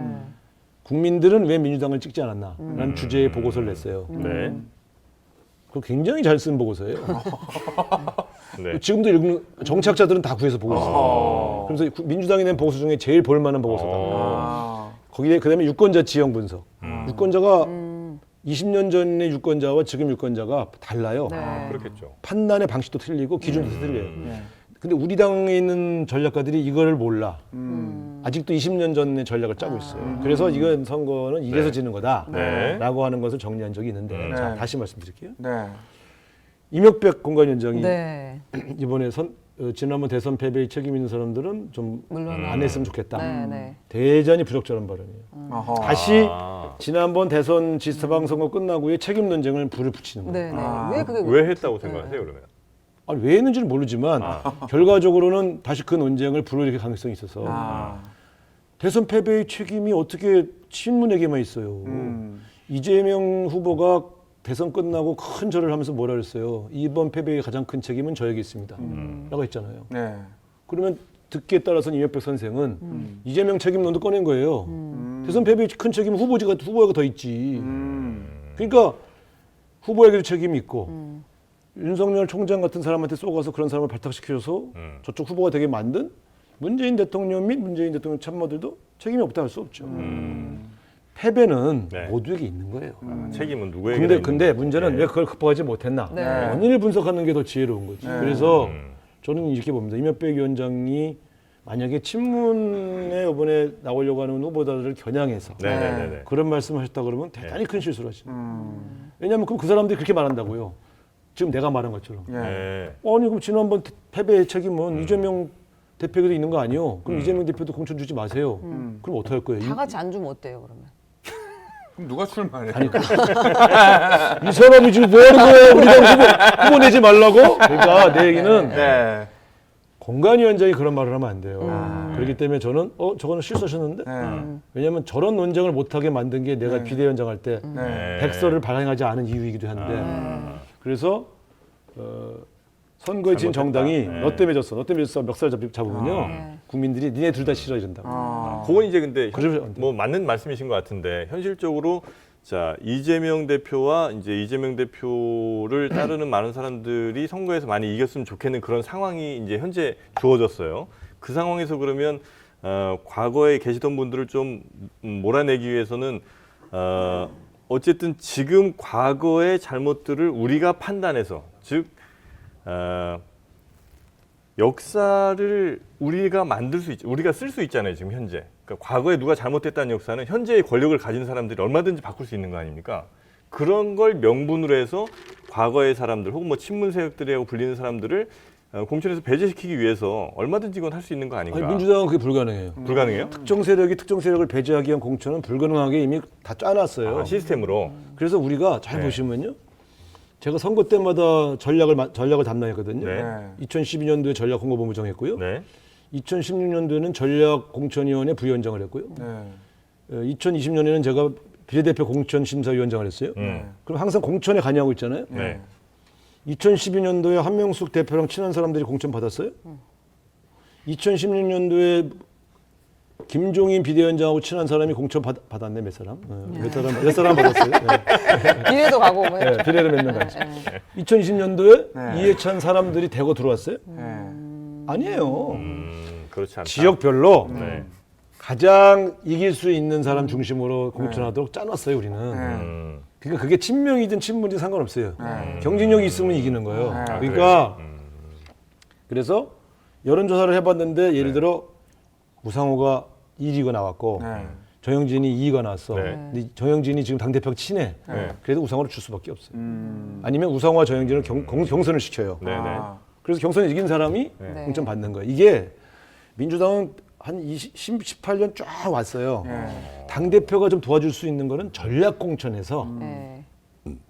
국민들은 왜 민주당을 찍지 않았나라는 주제의 보고서를 냈어요. 네. 그거 굉장히 잘 쓴 보고서예요. 네. 지금도 읽는 정치학자들은 다 구해서 보고 있어요. 그래서 민주당이 낸 보고서 중에 제일 볼만한 보고서다. 아. 거기에 그다음에 유권자 지형 분석. 유권자가 20년 전의 유권자와 지금 유권자가 달라요. 네. 그렇겠죠. 판단의 방식도 틀리고 기준도 틀려요. 네. 근데 우리 당에 있는 전략가들이 이거를 몰라. 아직도 20년 전의 전략을 짜고 있어요. 그래서 이건 선거는 이래서 네. 지는 거다. 네. 라고 하는 것을 정리한 적이 있는데 자, 다시 말씀드릴게요. 네. 이명백 공관위원장이 네. 이번에 지난번 대선 패배에 책임 있는 사람들은 좀 안 했으면 좋겠다. 네, 네. 대단히 부적절한 발언이에요. 어허. 다시 아. 지난번 대선 지방 선거 끝나고 후에 책임 논쟁을 불을 붙이는 거예요. 네, 네. 아. 왜 그게 왜 했다고 생각하세요, 그러면? 아니, 왜 했는지는 모르지만 결과적으로는 다시 그 논쟁을 불러일으킬 가능성이 있어서 아. 대선 패배의 책임이 어떻게 친문에게만 있어요. 이재명 후보가 대선 끝나고 큰 절을 하면서 뭐라 그랬어요. 이번 패배의 가장 큰 책임은 저에게 있습니다. 라고 했잖아요. 네. 그러면 듣기에 따라서는 이명백 선생은 이재명 책임론도 꺼낸 거예요. 대선 패배의 큰 책임은 후보가 더 있지. 그러니까 후보에게도 책임이 있고 윤석열 총장 같은 사람한테 쏘가서 그런 사람을 발탁시켜서 저쪽 후보가 되게 만든 문재인 대통령 및 문재인 대통령 참모들도 책임이 없다 할 수 없죠. 패배는 네. 모두에게 있는 거예요. 책임은 누구에게? 근데 문제는 왜 그걸 극복하지 못했나? 네. 원인을 분석하는 게 더 지혜로운 거지. 그래서 저는 이렇게 봅니다. 이명백 위원장이 만약에 친문에 이번에 나오려고 하는 후보자들을 겨냥해서 네네네. 그런 말씀을 하셨다 그러면 대단히 큰 실수를 하죠. 왜냐하면 그럼 그 사람들이 그렇게 말한다고요. 지금 내가 말한 것처럼. 예. 네. 아니 그럼 지난번 패배의 책임은 이재명 대표에게도 있는 거 아니요? 그럼 이재명 대표도 공천 주지 마세요. 그럼 어떻게 할 거예요? 다 같이 안 주면 어때요, 그러면? 그럼 누가 출마해? 아니, 이 사람이 지금 뭐 하는 거예요? 우리 당 후보 내지 말라고? 그러니까 내 얘기는 네. 공관위원장이 그런 말을 하면 안 돼요. 그렇기 때문에 저는 저거는 실수하셨는데? 네. 왜냐하면 저런 논쟁을 못하게 만든 게 내가 비대위원장 할 때 네. 백서를 발행하지 않은 이유이기도 한데 그래서 선거에 진 정당이 네. 너 때문에 졌어. 너 때문에 졌어. 멱살 잡으면요. 국민들이 니네 둘 다 싫어 이런다고. 그건 이제 근데 그러면 안 돼요. 뭐 맞는 말씀이신 것 같은데 현실적으로 자 이재명 대표와 이제 이재명 대표를 따르는 많은 사람들이 선거에서 많이 이겼으면 좋겠는 그런 상황이 이제 현재 주어졌어요. 그 상황에서 그러면 과거에 계시던 분들을 좀 몰아내기 위해서는 어쨌든 지금 과거의 잘못들을 우리가 판단해서 즉 역사를 우리가 만들 수 있, 우리가 쓸 수 있잖아요 지금 현재. 그러니까 과거에 누가 잘못했다는 역사는 현재의 권력을 가진 사람들이 얼마든지 바꿀 수 있는 거 아닙니까? 그런 걸 명분으로 해서 과거의 사람들 혹은 뭐 친문 세력들이라고 불리는 사람들을 공천에서 배제시키기 위해서 얼마든지 이건 할 수 있는 거 아닌가? 아니, 민주당은 그게 불가능해요. 불가능해요? 특정 세력이 특정 세력을 배제하기 위한 공천은 불가능하게 이미 다 짜놨어요. 시스템으로. 그래서 우리가 잘 네. 보시면요. 제가 선거 때마다 전략을 담당했거든요. 네. 2012년도에 전략홍보본부 정했고요. 네. 2016년도에는 전략공천위원회 부위원장을 했고요. 네. 2020년에는 제가 비례대표 공천심사위원장을 했어요. 그럼 항상 공천에 관여하고 있잖아요. 네. 2012년도에 한명숙 대표랑 친한 사람들이 공천 받았어요. 2016년도에 김종인 비대위원장하고 친한 사람이 공천 받았네. 몇 사람? 몇 사람 받았어요. 네. 비례도 가고 뭐. 네, 비례를 몇 명 갔죠. 2020년도에 네. 이해찬 사람들이 대거 들어왔어요? 네. 아니에요. 그렇지 않다. 지역별로 네. 가장 이길 수 있는 사람 중심으로 공천하도록 짜놨어요, 우리는. 그러니까 그게 친명이든 친문이든 상관없어요. 경쟁력이 있으면 이기는 거예요. 그러니까 그래서 여론조사를 해봤는데 예를 들어 우상호가 1위가 나왔고 정영진이 2위가 나왔어. 네. 근데 정영진이 지금 당대표가 친해. 네. 그래도 우상호를 줄 수밖에 없어요. 아니면 우상호와 정영진을 경선을 시켜요. 네. 네. 그래서 경선에 이긴 사람이 네. 공천 받는 거예요. 이게 민주당은 한 18년 쫙 왔어요. 당대표가 좀 도와줄 수 있는 거는 전략공천에서 네.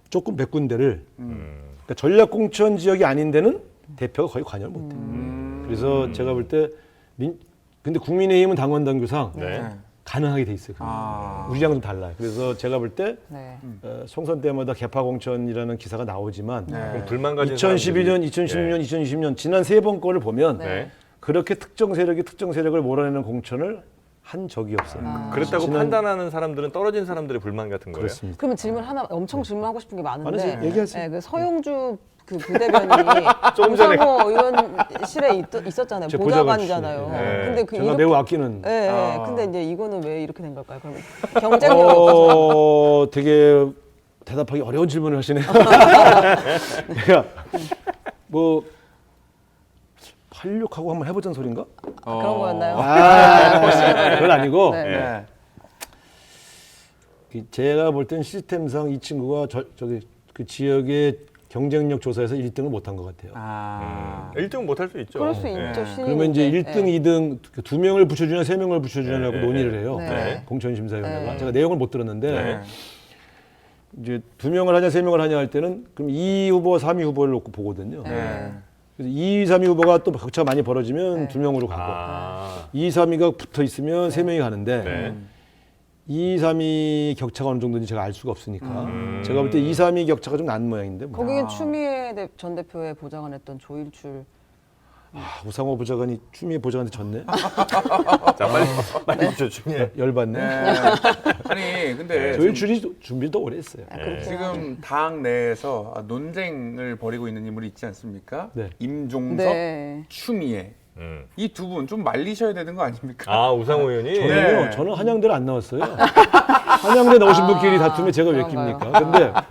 조금 몇 군데를 그러니까 전략공천 지역이 아닌 데는 대표가 거의 관여를 못해요. 그래서 제가 볼 때 근데 국민의힘은 당원 당규상 네. 가능하게 돼 있어요. 우리랑은 좀 달라요. 그래서 제가 볼 때 네. 총선 때마다 개파공천이라는 기사가 나오지만 그럼 불만 가진 2012년, 사람들이- 2016년, 2020년 지난 3번 거를 보면 네. 그렇게 특정 세력이 특정 세력을 몰아내는 공천을 한 적이 없어요. 그랬다고 지난- 판단하는 사람들은 떨어진 사람들의 불만 같은 거예요. 그렇습니다. 그러면 질문 하나 엄청 질문하고 싶은 게 많은데 많으세요? 얘기하세요. 네, 그 서영주 그 부대변인이 조금 전에 우상호 의원실에 있었잖아요. 제 보좌관이잖아요. 보좌관 출신이에요. 근데 그 제가 이렇게 매우 아끼는. 네, 근데 이제 이거는 왜 이렇게 된 걸까요? 그러면 경쟁력 없어서 되게 대답하기 어려운 질문을 하시네요. 내가 뭐 86하고 한번 해보자는 소린가? 그런 거였나요? 그건 아니고 네. 네. 제가 볼 땐 시스템상 이 친구가 저기 그 지역의 경쟁력 조사에서 1등을 못한 것 같아요. 1등 못 할 수 있죠. 그럴 수 네. 있죠. 신인인데. 그러면 이제 1등, 네. 2등 두 명을 붙여주냐, 세 명을 붙여주냐라고 네. 논의를 해요. 네. 공천심사위원회가. 네. 제가 내용을 못 들었는데 네. 이제 두 명을 하냐, 세 명을 하냐 할 때는 그럼 2위 후보와 3위 후보를 놓고 보거든요. 네. 그래서 2위, 3위 후보가 또 격차가 많이 벌어지면 네. 두 명으로 가고 아. 2위, 3위가 붙어 있으면 세 명이 가는데 네. 2위, 3위 격차가 어느 정도인지 제가 알 수가 없으니까 제가 볼 때 2, 3위 격차가 좀 난 모양인데 뭐. 거기는 추미애 전 대표의 보좌관했던 조일출. 우상호 보좌관이 추미애 보좌관한테 졌네. 자, 빨리 주죠, 중에. 열받네. 네. 아니 근데 조일출이 준비를 더 오래 했어요. 그렇게 지금 당 내에서 논쟁을 벌이고 있는 인물이 있지 않습니까? 네. 임종석, 네. 추미애 이 두 분 좀 말리셔야 되는 거 아닙니까? 아, 우상호 의원이? 저는요, 네. 저는 한양대를 안 나왔어요. 한양대 나오신 분끼리 다투면 제가 왜 그런가요? 낍니까?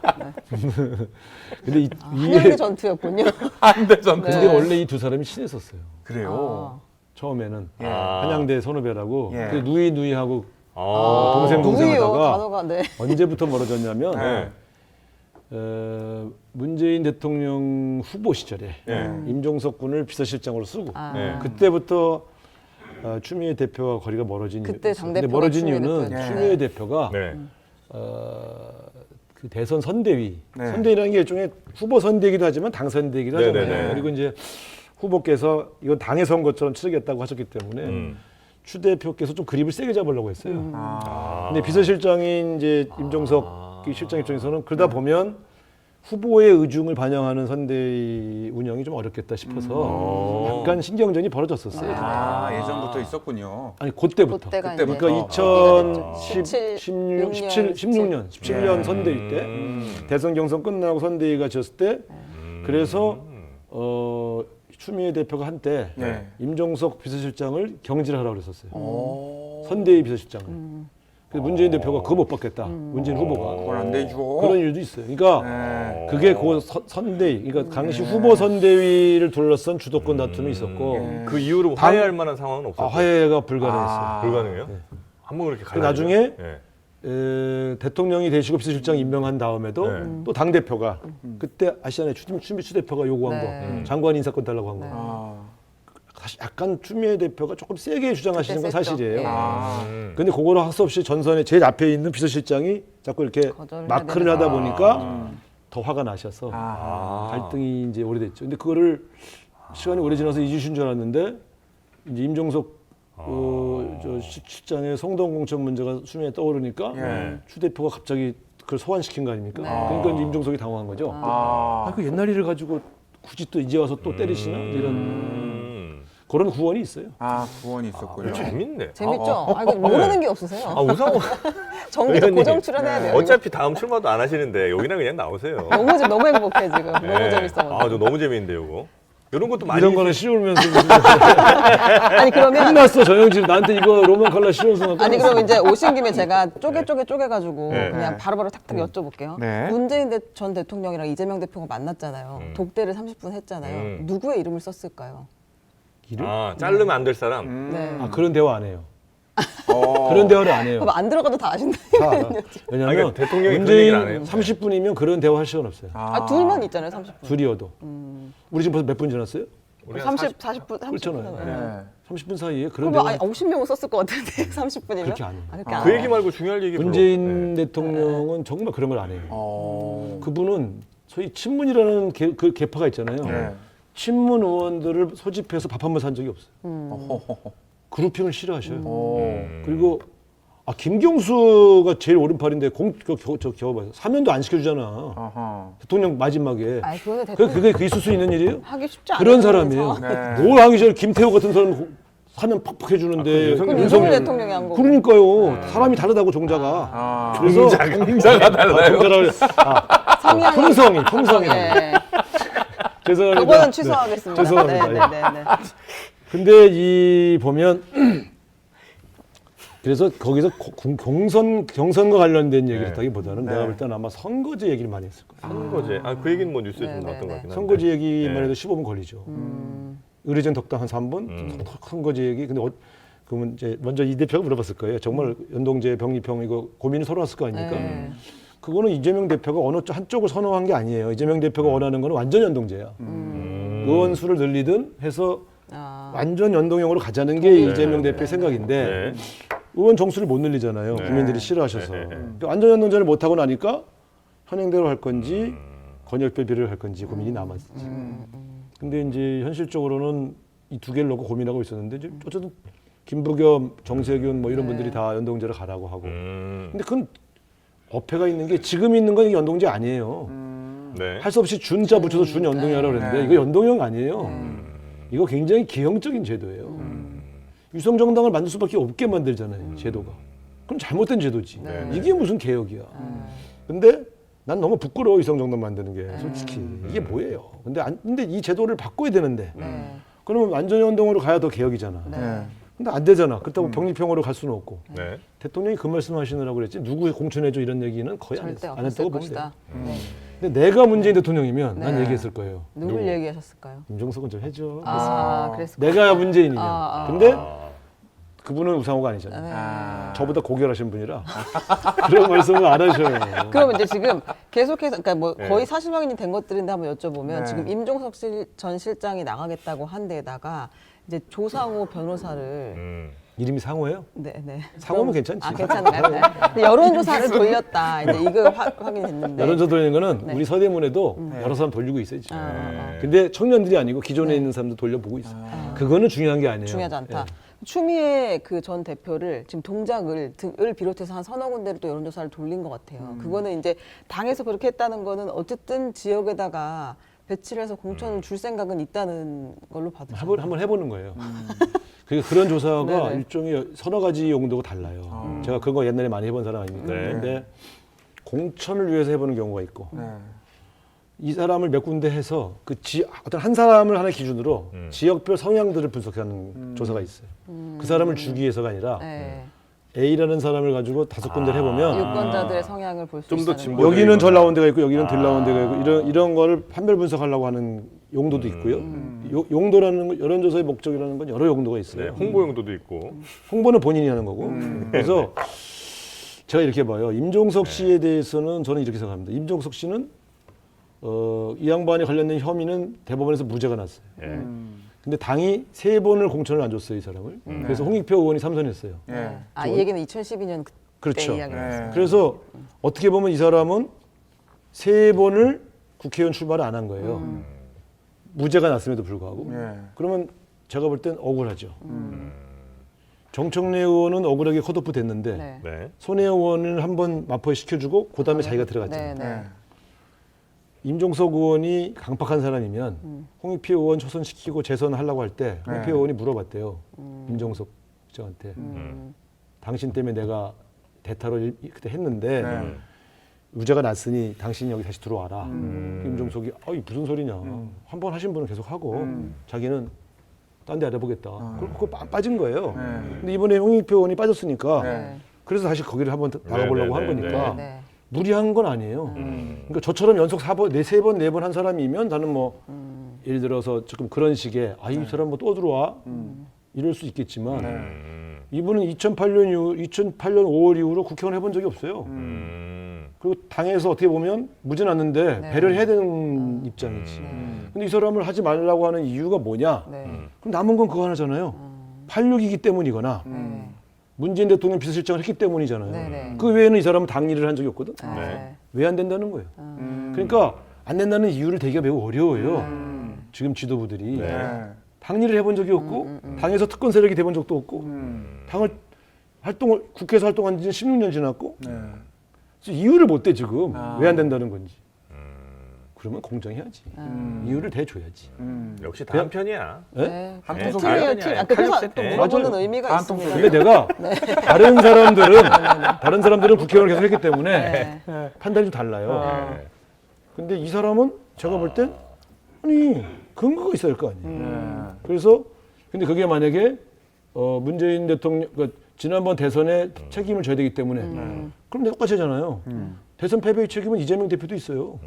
근데 한양대 전투였군요. 안대전. 근데 원래 이 두 사람이 친했었어요. 그래요. 처음에는 아. 한양대 선후배라고 예. 그 누이하고 아. 동생 누구예요? 하다가 단어가 네. 언제부터 멀어졌냐면 네. 문재인 대통령 후보 시절에 임종석 군을 비서실장으로 쓰고 네. 그때부터 추미애 대표와 거리가 멀어진 그때 이유였어요. 근데 당대표가 멀어진 추미애 이유는 대표였죠. 추미애 대표가 네. 그 대선 선대위, 네. 선대위라는 게 일종의 후보 선대이기도 하지만 당 선대이기도 하잖아요. 네네네. 그리고 이제 후보께서 이건 당의 선거처럼 치르겠다고 하셨기 때문에 추 대표께서 좀 그립을 세게 잡으려고 했어요. 근데 비서실장인 이제 임종석 실장 입장에서는 그러다 보면 후보의 의중을 반영하는 선대위 운영이 좀 어렵겠다 싶어서 약간 신경전이 벌어졌었어요. 예전부터 있었군요. 아니 그때부터. 그때가 그러니까 이제 17년 선대위 때 대선 경선 끝나고 선대위가 졌을 때 그래서 추미애 대표가 한때 네. 임종석 비서실장을 경질하라고 그랬었어요. 선대위 비서실장을. 그래서 문재인 대표가 그거 못 받겠다. 문재인 후보가. 그걸 안 내줘. 그런 일도 있어요. 그러니까 그게 그 선대위, 그러니까 당시 후보 선대위를 둘러싼 주도권 다툼이 있었고 그 이후로 화해할 만한 상황은 없었어요. 화해가 불가능했어요. 불가능해요? 한번 그렇게 그 갈라지면? 나중에 네. 대통령이 되시고 비서실장 임명한 다음에도 또 당 대표가 그때 아시잖아요. 추 대표가 요구한 거 장관 인사권 달라고 한 거. 사실 약간 추미애 대표가 조금 세게 주장하시는 건 그때 셌죠. 사실이에요. 예. 근데 그거를 할 수 없이 전선에 제일 앞에 있는 비서실장이 자꾸 이렇게 거절을 마크를 해야 하다 보니까 더 화가 나셔서 갈등이 이제 오래됐죠. 근데 그거를 시간이 오래 지나서 잊으신 줄 알았는데 이제 임종석 실장의 성동 공천 문제가 수면에 떠오르니까 추 대표가 갑자기 그걸 소환시킨 거 아닙니까? 그러니까 이제 임종석이 당황한 거죠. 그 옛날 일을 가지고 굳이 또 이제 와서 또 때리시나 이런 그런 구원이 있어요. 구원이 있었군요. 재밌네. 재밌죠? 이거 모르는 게 없으세요. 우상호 정기적 의원님. 고정 출연해야 돼요. 어차피 다음 출마도 안 하시는데 여기나 그냥 나오세요. 너무 행복해 지금. 너무 네. 재밌어가지고. 저 너무 재밌는데 요거. 이런 것도 많이 이런 거는 씌우면서 아니 그러면 끝났어 정영진 나한테 이거 로만 칼라 씌워서 아니 그럼 이제 오신 김에 제가 쪼개가지고 네. 그냥 바로바로 탁탁 여쭤볼게요. 네. 문재인 전 대통령이랑 이재명 대표가 만났잖아요. 독대를 30분 했잖아요. 누구의 이름을 썼을까요? 이름? 자르면 안 될 사람. 네. 그런 대화 안 해요. 그런 대화를 안 해요. 그럼 안 들어가도 다 아신다. 다 알아. 왜냐하면 그러니까 대통령이 그런 얘기를 안 해요. 문재인 30분이면 그런 대화 할 시간 없어요. 둘만 있잖아요, 30분. 둘이어도. 우리 지금 벌써 몇 분 지났어요? 우리 40분, 30분. 그렇잖아요. 네. 30분 사이에 그런 그럼 대화 50명은 썼을 것 같은데 30분이면? 그렇게 안 해요. 그렇게 안 그 해요. 얘기 말고 중요할 얘기 별로 문재인 없네. 대통령은 정말 그런 걸 안 해요. 그분은 소위 친문이라는 그 계파가 있잖아요. 네. 친문 의원들을 소집해서 밥 한 번 산 적이 없어요. 그룹핑을 싫어하셔요. 그리고 김경수가 제일 오른팔인데 겨우 봐요. 사면도 안 시켜주잖아. 대통령 마지막에. 아니, 그거는 대통령 그게 있을 수 있는 일이에요? 하기 쉽지 않아요. 그런 사람이에요. 네. 뭘 하기 전에 김태호 같은 사람 사면 팍팍 해주는데 그건 윤석열 대통령이 한 거고. 그러니까요. 사람이 다르다고 종자가. 그래서 공자가 달라요. 성향이 품성이. 네. 죄송합니다. 그거는 취소하겠습니다. 죄송합니다. 네. 근데 이 보면 그래서 거기서 경선과 관련된 얘기를 했다기보다는 내가 볼 때는 아마 선거제 얘기를 많이 했을 거예요. 선거제. 그 얘기는 뭐 뉴스에 좀 나왔던 것 같긴 한데. 선거제 얘기만 해도 15분 걸리죠. 의료전 덕당 한 3분, 선거제 얘기. 근데 그러면 이제 먼저 이 대표가 물어봤을 거예요. 정말 연동제, 병리평 이거 고민이 서로 왔을 거 아닙니까? 네. 그거는 이재명 대표가 어느 한쪽을 선호한 게 아니에요. 이재명 대표가 원하는 거는 완전 연동제야. 의원 수를 늘리든 해서 완전 연동형으로 가자는 게 이재명 대표의 생각인데 의원 정수를 못 늘리잖아요. 국민들이 싫어하셔서. 그러니까 완전 연동제를 못 하고 나니까 현행대로 할 건지 권역별 비례를 할 건지 고민이 남았지. 근데 이제 현실적으로는 이 두 개를 놓고 고민하고 있었는데 이제 어쨌든 김부겸, 정세균 뭐 이런 분들이 다 연동제를 가라고 하고. 근데 그건 어폐가 있는 게 지금 있는 건 이게 연동제 아니에요. 네. 할 수 없이 준자 붙여서 준 연동이라고 그랬는데 이거 연동형 아니에요. 이거 굉장히 기형적인 제도예요. 유성정당을 만들 수밖에 없게 만들잖아요. 제도가. 그럼 잘못된 제도지. 이게 무슨 개혁이야. 근데 난 너무 부끄러워 유성정당 만드는 게 솔직히. 이게 뭐예요. 근데 이 제도를 바꿔야 되는데 그러면 완전 연동으로 가야 더 개혁이잖아. 근데 안 되잖아. 그렇다고 병리평으로 갈 수는 없고. 네. 대통령이 그 말씀하시느라고 그랬지. 누구 공천해줘 이런 얘기는 거의 절대 안 없었을 했다고 보면 돼요. 것이다. 근데 내가 문재인 대통령이면 난 얘기했을 거예요. 누굴 얘기하셨을까요? 임종석은 좀 해줘. 그랬을 내가 문재인이면. 근데 그분은 우상호가 아니잖아요. 아. 저보다 고결하신 분이라 그런 말씀을 안 하셔요. 그럼 이제 지금 계속해서 그러니까 뭐 네. 거의 사실 확인이 된 것들인데 한번 여쭤보면 네. 지금 임종석 전 실장이 나가겠다고 한 데다가 이제 조상호 변호사를 이름이 상호예요? 네. 상호면 그럼- 괜찮지. 아, 괜찮나요? 네. 근데 여론조사를 돌렸다. 이제 이거 확인됐는데. 여론조사 돌리는 거는 네. 우리 서대문에도 여러 사람 돌리고 있어요 지금. 아. 근데 청년들이 아니고 기존에 있는 사람들 돌려보고 있어요. 그거는 중요한 게 아니에요. 중요하지 않다. 예. 추미애 그 전 대표를 지금 동작을 등을 비롯해서 한 서너 군데를 또 여론조사를 돌린 것 같아요. 그거는 이제 당에서 그렇게 했다는 거는 어쨌든 지역에다가 배치를 해서 공천을 줄 생각은 있다는 걸로 봐도 한번 해보는 거예요. 그런 조사가 네네. 일종의 서너 가지 용도가 달라요. 제가 그런 거 옛날에 많이 해본 사람 아닙니까? 네. 근데 공천을 위해서 해보는 경우가 있고 네. 이 사람을 몇 군데 해서 어떤 한 사람을 하나의 기준으로 지역별 성향들을 분석하는 조사가 있어요. 그 사람을 주기 위해서가 아니라 네. A라는 사람을 가지고 5군데를 해보면 유권자들의 성향을 볼 수 좀더 있다는 진보- 거. 여기는 덜 나온 데가 있고 여기는 덜 나온 데가 있고 이런 거를 판별 분석하려고 하는 용도도 있고요. 용도라는 거, 여론조사의 목적이라는 건 여러 용도가 네, 있어요. 홍보 용도도 있고. 홍보는 본인이 하는 거고. 그래서 제가 이렇게 봐요. 임종석 씨에 대해서는 저는 이렇게 생각합니다. 임종석 씨는 이 양반이 관련된 혐의는 대법원에서 무죄가 났어요. 예. 근데 당이 3번을 공천을 안 줬어요, 이 사람을. 그래서 홍익표 의원이 삼선했어요. 예. 아, 이 얘기는 2012년 그때 그렇죠. 이야기를 네. 했어요. 그래서 어떻게 보면 이 사람은 3번을 국회의원 출마를 안 한 거예요. 무죄가 났음에도 불구하고. 예. 그러면 제가 볼 땐 억울하죠. 정청래 의원은 억울하게 컷오프 됐는데 네. 네. 손혜원 의원을 한번 마포에 시켜주고 그 다음에 자기가 들어갔잖아요. 네, 예. 네. 임종석 의원이 강팍한 사람이면 홍익표 의원 초선시키고 재선하려고 할 때 홍익표 의원이 물어봤대요. 임종석 시장한테. 당신 때문에 내가 대타로 그때 했는데 네. 무죄가 났으니 당신이 여기 다시 들어와라. 임종석이 이 무슨 소리냐. 한 번 하신 분은 계속 하고 자기는 딴 데 알아보겠다. 그거 빠진 거예요. 근데 이번에 홍익표 의원이 빠졌으니까 네. 그래서 다시 거기를 한번 나가보려고 한 거니까 네. 무리한 건 아니에요. 그러니까 저처럼 연속 4번 한 사람이면 나는 뭐 예를 들어서 조금 그런 식의 이 사람 뭐 또 들어와 이럴 수 있겠지만 이분은 2008년 5월 이후로 국회의원 해본 적이 없어요. 그리고 당에서 어떻게 보면 무죄 났는데 네. 배를 해야 되는 입장이지. 근데 이 사람을 하지 말라고 하는 이유가 뭐냐? 네. 그럼 남은 건 그거 하나잖아요. 86이기 때문이거나 문재인 대통령 비서실장을 했기 때문이잖아요. 네. 그 외에는 이 사람은 당 일을 한 적이 없거든. 네. 왜 안 된다는 거예요. 그러니까 안 된다는 이유를 대기가 매우 어려워요. 지금 지도부들이 네. 당 일을 해본 적이 없고 당에서 특권 세력이 돼본 적도 없고 당을 국회에서 활동한 지는 16년 지났고 네. 그래서 이유를 못 대 지금 아. 왜 안 된다는 건지. 그러면 공정해야지. 이유를 대줘야지. 역시 다음 편이야. 네. 한통 네, 팀이에요, 아니, 팀. 아니, 아, 그 탄력 또 네. 물어보는 맞아요. 의미가 한통 있습니다. 근데 내가 다른 사람들은 국회의원을 계속 했기 때문에 판단이 좀 달라요. 근데 이 사람은 제가 볼 땐 아니 근거가 있어야 할 거 아니에요. 그래서 근데 그게 만약에 문재인 대통령 그러니까 지난번 대선에 책임을 져야 되기 때문에 그럼 내가 똑같이 하잖아요. 대선 패배의 책임은 이재명 대표도 있어요.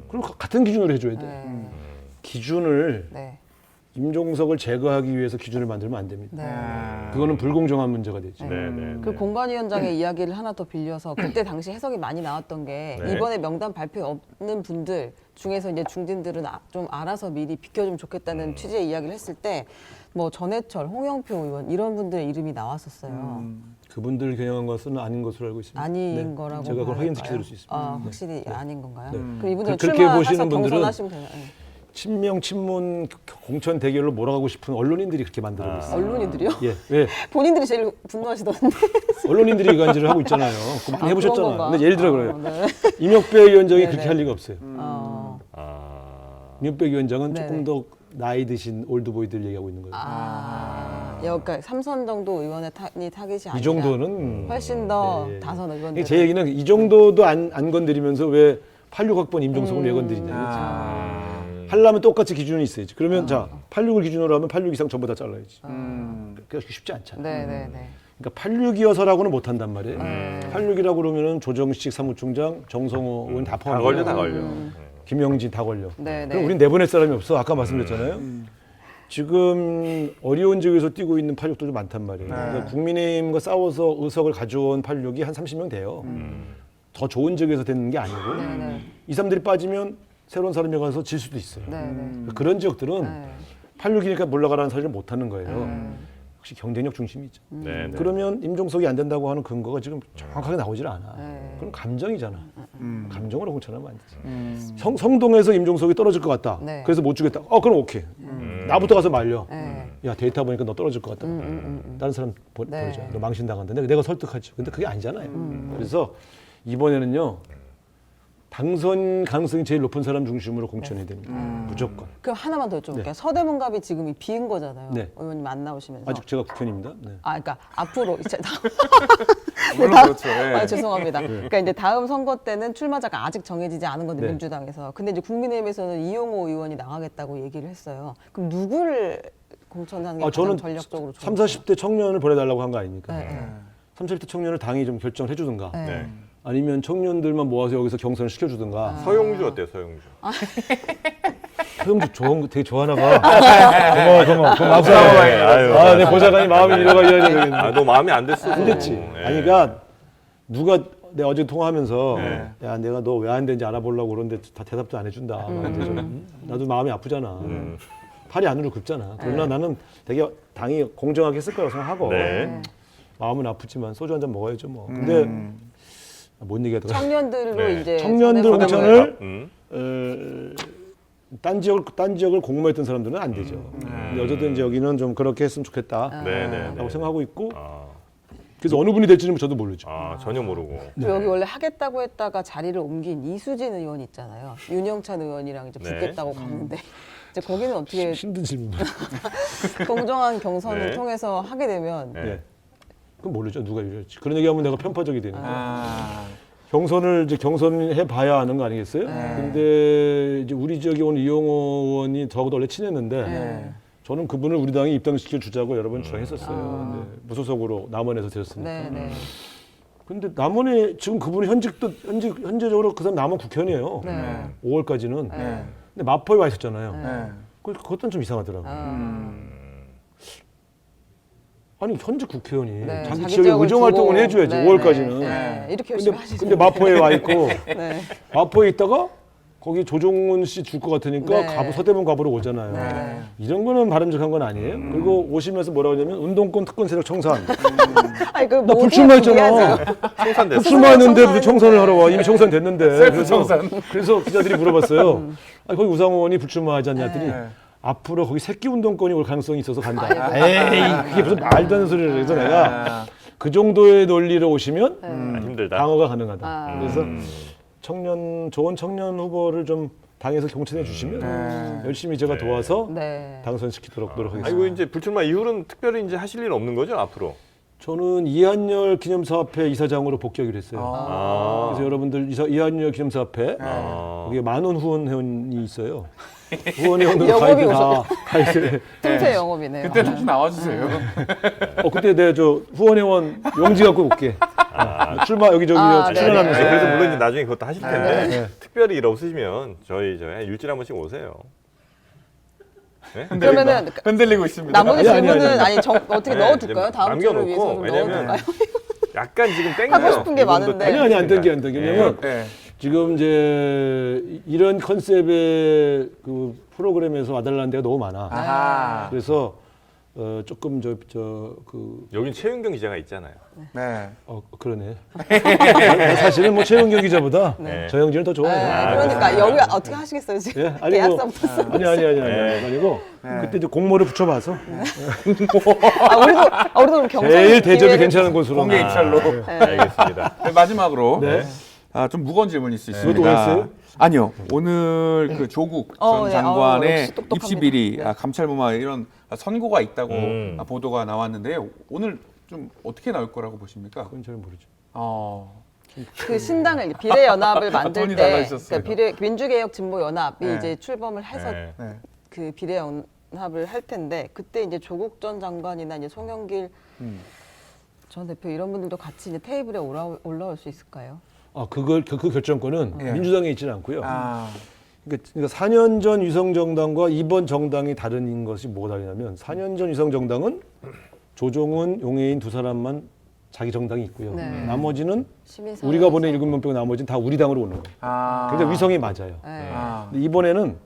그럼 같은 기준으로 해줘야 돼. 네. 기준을 네. 임종석을 제거하기 위해서 기준을 만들면 안 됩니다. 네. 그거는 불공정한 문제가 되죠. 네, 네. 그 공관위원장의 이야기를 하나 더 빌려서 그때 당시 해석이 많이 나왔던 게 네. 이번에 명단 발표 없는 분들 중에서 이제 중진들은 좀 알아서 미리 비켜주면 좋겠다는 취지의 이야기를 했을 때 뭐 전해철, 홍영표 의원 이런 분들의 이름이 나왔었어요. 그분들 겨냥한 것은 아닌 것으로 알고 있습니다. 아닌 거라고 제가 그걸 봐야 확인시켜 드릴 수 있습니다. 아, 확실히 아닌 건가요? 네. 그럼 이분들 그렇게 출마해서 보시는 분들은 경선하시면 되나요? 네. 친명 친문 공천 대결로 몰아가고 싶은 언론인들이 그렇게 만들고 있어요. 언론인들이요? 예, 왜 본인들이 제일 분노하시던데. 언론인들이 이간질을 하고 있잖아요. 그거 많이 아, 해보셨잖아요. 그런 건가? 근데 예를 들어 그래요. 네. 임혁배 위원장이 네네. 그렇게 할 리가 없어요. 어. 임혁배 위원장은 네네. 조금 더 나이 드신 올드보이들 얘기하고 있는 거예요. 그러니까 3선 정도 의원의 타깃이 아니라 이 정도는 훨씬 더 예, 예. 다선 의원들. 제 얘기는 이 정도도 안 건드리면서 왜 86학번 임종석을 왜 건드리냐. 하려면 똑같이 기준이 있어야지. 그러면 자 86을 기준으로 하면 86 이상 전부 다 잘라야지. 그게 쉽지 않잖아. 네네네. 그러니까 86이어서라고는 못 한단 말이에요. 86이라고 그러면 조정식 사무총장, 정성호 의원 다 다 포함. 걸려, 다 걸려. 김영진 다 걸려. 네네. 그럼 우린 내보낼 사람이 없어. 아까 말씀드렸잖아요. 지금 어려운 지역에서 뛰고 있는 86도 좀 많단 말이에요. 네. 그러니까 국민의힘과 싸워서 의석을 가져온 86이 한 30명 돼요. 더 좋은 지역에서 되는 게 아니고 네. 이 사람들이 빠지면 새로운 사람이 가서 질 수도 있어요. 네. 그런 지역들은 네. 86이니까 몰라가라는 소리를 못 하는 거예요. 역시 경쟁력 중심이죠. 네, 네. 그러면 임종석이 안 된다고 하는 근거가 지금 정확하게 나오질 않아. 네. 그럼 감정이잖아. 감정으로 공천하면 안 되지. 성동에서 임종석이 떨어질 것 같다. 네. 그래서 못 주겠다. 그럼 오케이. 나부터 가서 말려. 네. 야 데이터 보니까 너 떨어질 것 같다. 다른 사람 네. 보내자. 너 망신당한다. 내가 설득하지. 근데 그게 아니잖아요. 그래서 이번에는요. 당선 가능성이 제일 높은 사람 중심으로 공천해야 됩니다. 무조건. 그럼 하나만 더 여쭤볼게요. 네. 서대문갑이 지금 비은 거잖아요. 네. 의원님 안 나오시면서. 아직 제가 국회의원입니다. 네. 그러니까 앞으로 이제 물론 다음- 그렇죠. 예. 죄송합니다. 그러니까 이제 다음 선거 때는 출마자가 아직 정해지지 않은 건데 네. 민주당에서. 근데 이제 국민의힘에서는 이용호 의원이 나가겠다고 얘기를 했어요. 그럼 누구를 공천하는 게 가장 저는 전략적으로 좋을까요? 30, 40대 청년을 보내달라고 한 거 아닙니까? 네, 네. 30, 40대 청년을 당이 좀 결정을 해주든가 네. 네. 아니면 청년들만 모아서 여기서 경선을 시켜주든가 서용주 어때요, 서용주? 소영주 좋은 거 되게 좋아하나 봐. 고마워. 그럼 앞서 아유. 내 보좌관이 마음이 이래가 이래야 되겠네. 너 마음에 안 됐어. 안 됐지. 네. 아니 그러니까 누가 내가 어제 통화하면서 네. 야 내가 너 왜 안 되는지 알아보려고 그러는데 다 대답도 안 해준다. 나한테 좀, 나도 마음이 아프잖아. 팔이 안으로 굽잖아. 그러나 나는 되게 당이 공정하게 했을 거라고 생각하고 네. 마음은 아프지만 소주 한 잔 먹어야죠 뭐. 근데 뭔 얘기하다가 청년들로 네. 이제 청년들 서대문갑- 공천을 음. 딴 지역을 공모했던 사람들은 안 되죠. 근데 어쨌든 이제 여기는 좀 그렇게 했으면 좋겠다라고 네, 네, 네. 생각하고 있고 아, 그래서 어느 분이 될지는 저도 모르죠. 전혀 모르고. 그리고 여기 원래 하겠다고 했다가 자리를 옮긴 이수진 의원 있잖아요. 윤영찬 의원이랑 이제 네. 붙겠다고 갔는데 이제 거기는 어떻게 힘든 질문. 공정한 경선을 네. 통해서 하게 되면 네. 네. 그럼 모르죠. 누가 유리할지. 그런 얘기하면 내가 편파적이 되는 거예요. 아. 경선을 이제 경선해 봐야 아는 거 아니겠어요? 근데 이제 우리 지역에 온 이용호 의원이 저하고도 원래 친했는데 네. 저는 그분을 우리 당에 입당시켜 주자고 여러 번 주장했었어요. 근데 무소속으로 남원에서 되었으니까. 네, 네. 근데 남원에 지금 그분이 현재적으로 그 사람 남원 국회의원이에요. 네. 5월까지는. 네. 근데 마포에 와 있었잖아요. 네. 그것도 좀 이상하더라고요. 아. 아니 현직 국회의원이 네, 자기 자기 지역에 지역을 의정 두고, 활동을 해줘야지. 네, 5월까지는. 네. 이렇게 열심히 하시죠. 근데 마포에 와 있고 네. 마포에 있다가 거기 조종훈 씨 줄 것 같으니까 네. 서대문 갑으로 오잖아요. 네. 이런 거는 바람직한 건 아니에요. 그리고 오시면서 뭐라고 하냐면 운동권 특권 세력 청산. 아니 그 나 모두 불출마했잖아. 준비하죠. 청산됐어. 불출마했는데 무슨 청산을 하러 와. 이미 청산됐는데. 셀프 청산. 그래서 기자들이 물어봤어요. 아니, 거기 우상호 의원이 불출마하지 않냐 했더니 네. 앞으로 거기 새끼 운동권이 올 가능성이 있어서 간다. 에이 그게 무슨 말도 안 되는 소리를 해서 내가 그 정도의 논리로 오시면 힘들다. 방어가 가능하다. 아. 그래서 좋은 청년 후보를 좀 당에서 경선해 주시면 네. 열심히 제가 도와서 네. 당선시키도록 노력하겠습니다. 아이고 이제 불출마 이후로는 특별히 이제 하실 일 없는 거죠 앞으로? 저는 이한열 기념사업회 이사장으로 복귀하기로 했어요. 아. 그래서 여러분들 이한열 기념사업회 아. 거기에 만원 후원 회원이 있어요. 후원 회원들 영업이 가입을 틈새 영업이네요. 그때 다시 나와주세요. 그때 내가 저 후원 회원 용지 갖고 올게. 출마 여기저기 아, 네네. 출연하면서. 네, 그래서 물론 이제 나중에 그것도 하실 텐데 네. 특별히 일 없으시면 저희 일주일에 한 번씩 오세요. 네? 그러면은 흔들리고 있습니다. 나머지 아니, 질문은 아니. 어떻게 네, 넣어둘까요? 이제 다음 주를 남겨놓고, 위해서 좀 왜냐면 넣어둘까요? 약간 지금 땡겨요. 하고 싶은 게 이분도 많은데. 아니 안 땡겨. 왜냐면 네. 지금 이제 이런 컨셉의 그 프로그램에서 와달라는 데가 너무 많아. 아하. 그래서 조금 여긴 최윤경 기자가 있잖아요. 네. 그러네. 사실은 뭐 최영경 기자보다 네. 저 형제는 더 좋아요. 네, 그러니까 여기 어떻게 하시겠어요 지금? 예? 아니, 계약서 붙었어. 아니 아니고 그때 이제 공모를 붙여봐서 우리도 그럼 경선 제일 대접이 기회를 괜찮은 곳으로. 공개 입찰로. 알겠습니다. 네, 마지막으로 네. 좀 무거운 질문일 수 있습니다. 그것도 했어요? 아니요. 오늘 그 조국 전 네. 장관의 역시 똑똑합니다. 입시 비리, 네. 감찰무마 이런 선고가 있다고 보도가 나왔는데 오늘 좀 어떻게 나올 거라고 보십니까? 그건 잘 모르죠. 그 신당을 비례연합을 만들 톤이 때 달라지셨어요. 그러니까 민주개혁 진보연합이 네. 이제 출범을 해서 네. 네. 그 비례연합을 할 텐데 그때 이제 조국 전 장관이나 이제 송영길 전 대표 이런 분들도 같이 이제 테이블에 올라올 수 있을까요? 그 결정권은 예. 민주당에 있지는 않고요. 아, 그러니까 4년 전 위성정당과 이번 정당이 다른 것이 뭐가 다르냐면 4년 전 위성정당은 조정훈, 용해인 두 사람만 자기 정당이 있고요. 네. 나머지는 시민사회에서. 우리가 보낸 7명 빼고 나머지는 다 우리 당으로 오는 거예요. 그러니까 위성이 맞아요. 네. 근데 이번에는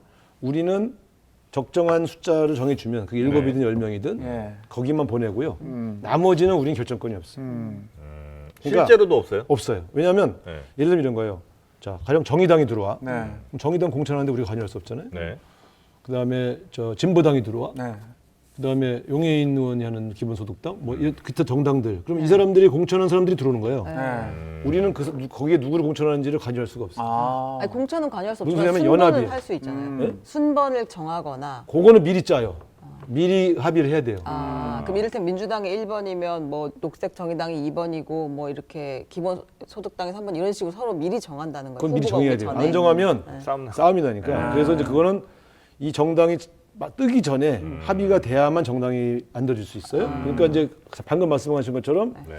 우리는 적정한 숫자를 정해주면 그게 7이든 10명이든 예. 거기만 보내고요. 나머지는 우리는 결정권이 없어요. 그러니까 실제로도 없어요? 없어요. 왜냐하면 네. 예를 들면 이런 거예요. 자, 가령 정의당이 들어와. 네. 그럼 정의당 공천하는데 우리가 관여할 수 없잖아요. 네. 그다음에 진보당이 들어와. 네. 그다음에 용해인 의원이 하는 기본소득당, 뭐 이런 기타 정당들. 그럼 이 사람들이 공천한 사람들이 들어오는 거예요. 네. 우리는 거기에 누구를 공천하는지를 관여할 수가 없어요. 아니, 공천은 관여할 수 무슨 없지만 소리냐면 순번은 연합이- 할 수 있잖아요. 네? 순번을 정하거나. 그거는 미리 짜요. 미리 합의를 해야 돼요. 그럼 이를테면 민주당이 1번이면 뭐 녹색 정의당이 2번이고 뭐 이렇게 기본소득당이 3번 이런 식으로 서로 미리 정한다는 거예요. 그건 미리 후보가 정해야 오기 돼요. 전에. 안 정하면 싸움 이 나니까. 그래서 이제 그거는 이 정당이 뜨기 전에 합의가 돼야만 정당이 만들어질 수 있어요. 그러니까 이제 방금 말씀하신 것처럼 네.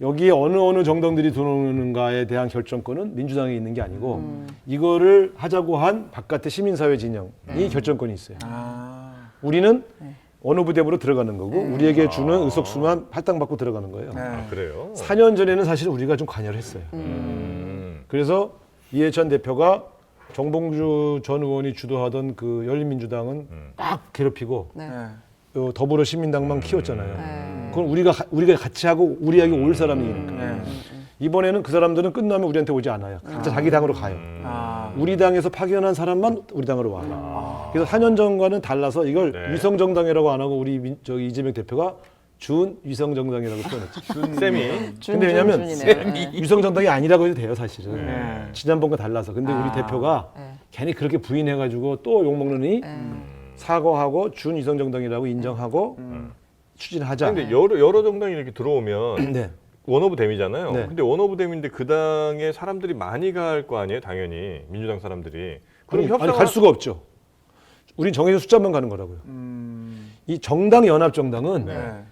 여기에 어느 정당들이 들어오는가에 대한 결정권은 민주당에 있는 게 아니고 이거를 하자고 한 바깥의 시민사회 진영이 결정권이 있어요. 우리는 어느 부대부로 들어가는 거고 우리에게 주는 의석수만 할당받고 들어가는 거예요. 아, 그래요? 4년 전에는 사실 우리가 좀 관여를 했어요. 그래서 이해찬 대표가 정봉주 전 의원이 주도하던 그 열린민주당은 막 괴롭히고 네. 더불어시민당만 키웠잖아요. 네. 그건 우리가 같이 하고 우리에게 올 사람이니까. 이번에는 그 사람들은 끝나면 우리한테 오지 않아요. 각자 자기 당으로 가요. 우리 당에서 파견한 사람만 우리 당으로 와요. 그래서 4년 전과는 달라서 이걸 네. 위성정당이라고 안 하고 우리 이재명 대표가 준 위성정당이라고 표현했죠. 쌤이 근데 왜냐면 준이네요. 위성정당이 아니라고 해도 돼요, 사실은. 네. 지난번과 달라서. 근데 우리 대표가 네. 괜히 그렇게 부인해가지고 또 욕먹느니 사과하고 준 위성정당이라고 인정하고 추진하자. 근데 여러 정당이 이렇게 들어오면 네. 원오브 댐이잖아요. 네. 근데 원오브 댐인데 그 당에 사람들이 많이 갈 거 아니에요, 당연히 민주당 사람들이. 그럼 아니 갈 수가 없죠. 우린 정해진 숫자만 가는 거라고요. 이 정당 연합 정당은 네.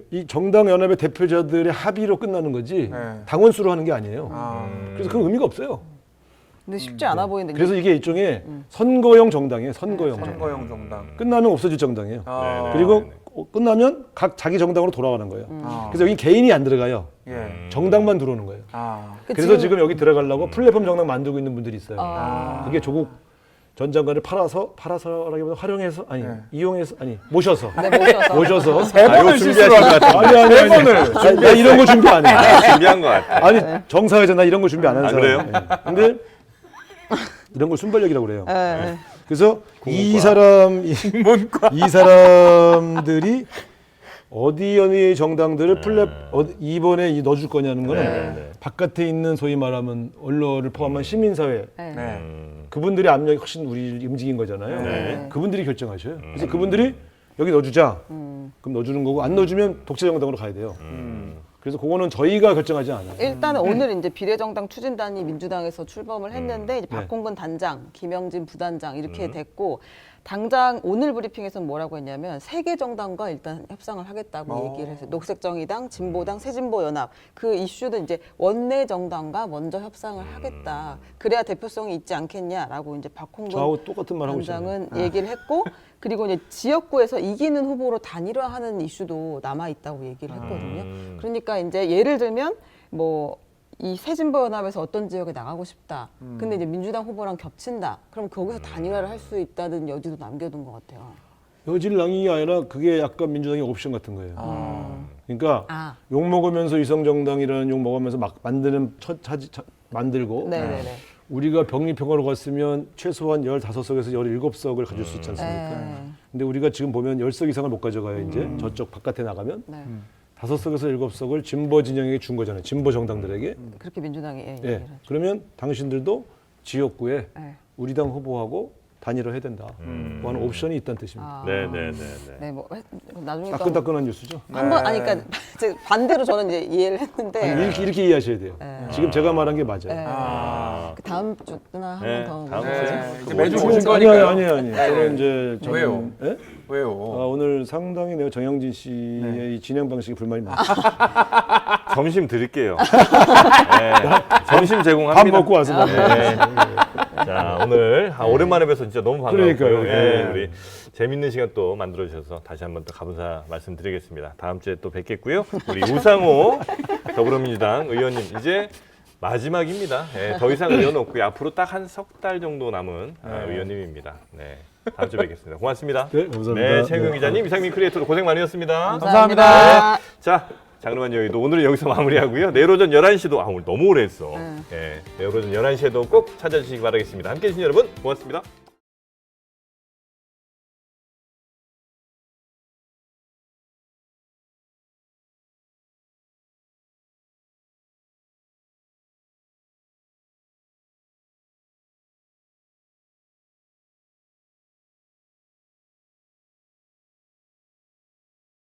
이 정당 연합의 대표자들의 합의로 끝나는 거지 네. 당원 수로 하는 게 아니에요. 음. 그래서 그건 의미가 없어요. 근데 쉽지 않아 보이는데. 그래서 이게 일종의 선거용 정당이에요. 선거용 정당. 선거용 정당. 끝나면 없어질 정당이에요. 네. 그리고 끝나면 각 자기 정당으로 돌아가는 거예요. 그래서 여기 개인이 안 들어가요. 예. 정당만 들어오는 거예요. 그래서 지금 여기 들어가려고 플랫폼 정당 만들고 있는 분들이 있어요. 그게 조국 전 장관을 팔아서라기보다 활용해서 모셔서 네, 모셔서. 세 번을 이거 준비하신 실수로 것 같은데. 세 번을 나 이런 거 준비 안 해. 준비한 것 같아. 아니 정사회자 나 이런 거 준비 안 하는 아, 사람. 그래요? 근데 이런 걸 순발력이라고 그래요. 네. 그래서 이 사람들이 어느 정당들을 이번에 넣어줄 거냐는 거는 네. 바깥에 있는 소위 말하면 언론을 포함한 시민사회 네. 네. 그분들의 압력이 훨씬 우리 움직인 거잖아요. 네. 그분들이 결정하셔요. 그래서 그분들이 여기 넣어주자. 그럼 넣어주는 거고 안 넣어주면 독재 정당으로 가야 돼요. 그래서 그거는 저희가 결정하지 않아요. 일단은 오늘 이제 비례정당 추진단이 민주당에서 출범을 했는데 이제 박홍근 단장, 김영진 부단장 이렇게 됐고 당장 오늘 브리핑에서는 뭐라고 했냐면 세 개 정당과 일단 협상을 하겠다고 얘기를 했어요. 녹색정의당, 진보당, 새진보연합 그 이슈도 이제 원내 정당과 먼저 협상을 하겠다. 그래야 대표성이 있지 않겠냐라고 이제 박홍근 저하고 똑같은 말 하고 있잖아요. 단장은 얘기를 했고 그리고 이제 지역구에서 이기는 후보로 단일화하는 이슈도 남아 있다고 얘기를 했거든요. 그러니까 이제 예를 들면 뭐 이 새진보연합에서 어떤 지역에 나가고 싶다. 근데 이제 민주당 후보랑 겹친다. 그럼 거기서 단일화를 할 수 있다는 여지도 남겨둔 것 같아요. 여질랑이 아니라 그게 약간 민주당의 옵션 같은 거예요. 그러니까 욕 먹으면서 위성정당이라는 욕 먹으면서 막 만드는 만들고 네네네. 우리가 병리평화로 갔으면 최소한 15석에서 17석을 가질 수 있지 않습니까? 근데 우리가 지금 보면 10석 이상을 못 가져가요. 이제 저쪽 바깥에 나가면 네. 5석에서 7석을 진보 진영에게 준 거잖아요. 진보 정당들에게. 그렇게 민주당이 얘기를 예. 했죠. 그러면 당신들도 지역구에 네. 우리 당 후보하고 단일화해야 된다. 뭐 하는 옵션이 있다는 뜻입니다. 네네네. 네, 뭐 나중에 또 따끈따끈한 뉴스죠. 한번 아니 그러니까 이제 반대로 저는 이제 이해를 했는데 아니, 이렇게 이해하셔야 돼요. 지금 제가 말한 게 맞아요. 네. 그 다음 주나 네, 한 번 더 다음 모시죠. 네. 이제 매주 아니요, 오실 거니까요. 아니에요. 저는 이제 왜요? 예? 왜요? 오늘 상당히 내가 정영진 씨의 이 진행 방식이 불만이 많아요. 점심 드릴게요. 네. 점심 제공합니다. 밥 먹고 와서. 네. 자, 오늘 오랜만에 뵈서 진짜 너무 반가웠고요. 그러니까요. 예, 네. 우리 재밌는 시간 또 만들어 주셔서 다시 한번 또 감사 말씀드리겠습니다. 다음 주에 또 뵙겠고요. 우리 우상호 더불어민주당 의원님 이제 마지막입니다. 예, 더 이상 의원 없고요. 앞으로 딱 한 석 달 정도 남은 의원님입니다. 네. 다음 주에 뵙겠습니다. 고맙습니다. 네, 감사합니다. 네, 최경 기자님, 이상민 크리에이터도 고생 많으셨습니다. 감사합니다. 자, 자 그러면 여기도 오늘은 여기서 마무리하고요. 내일 오전 11시도 오늘 너무 오래 했어. 예, 내일 오전 11시에도 꼭 찾아주시기 바라겠습니다. 함께해 주신 여러분 고맙습니다.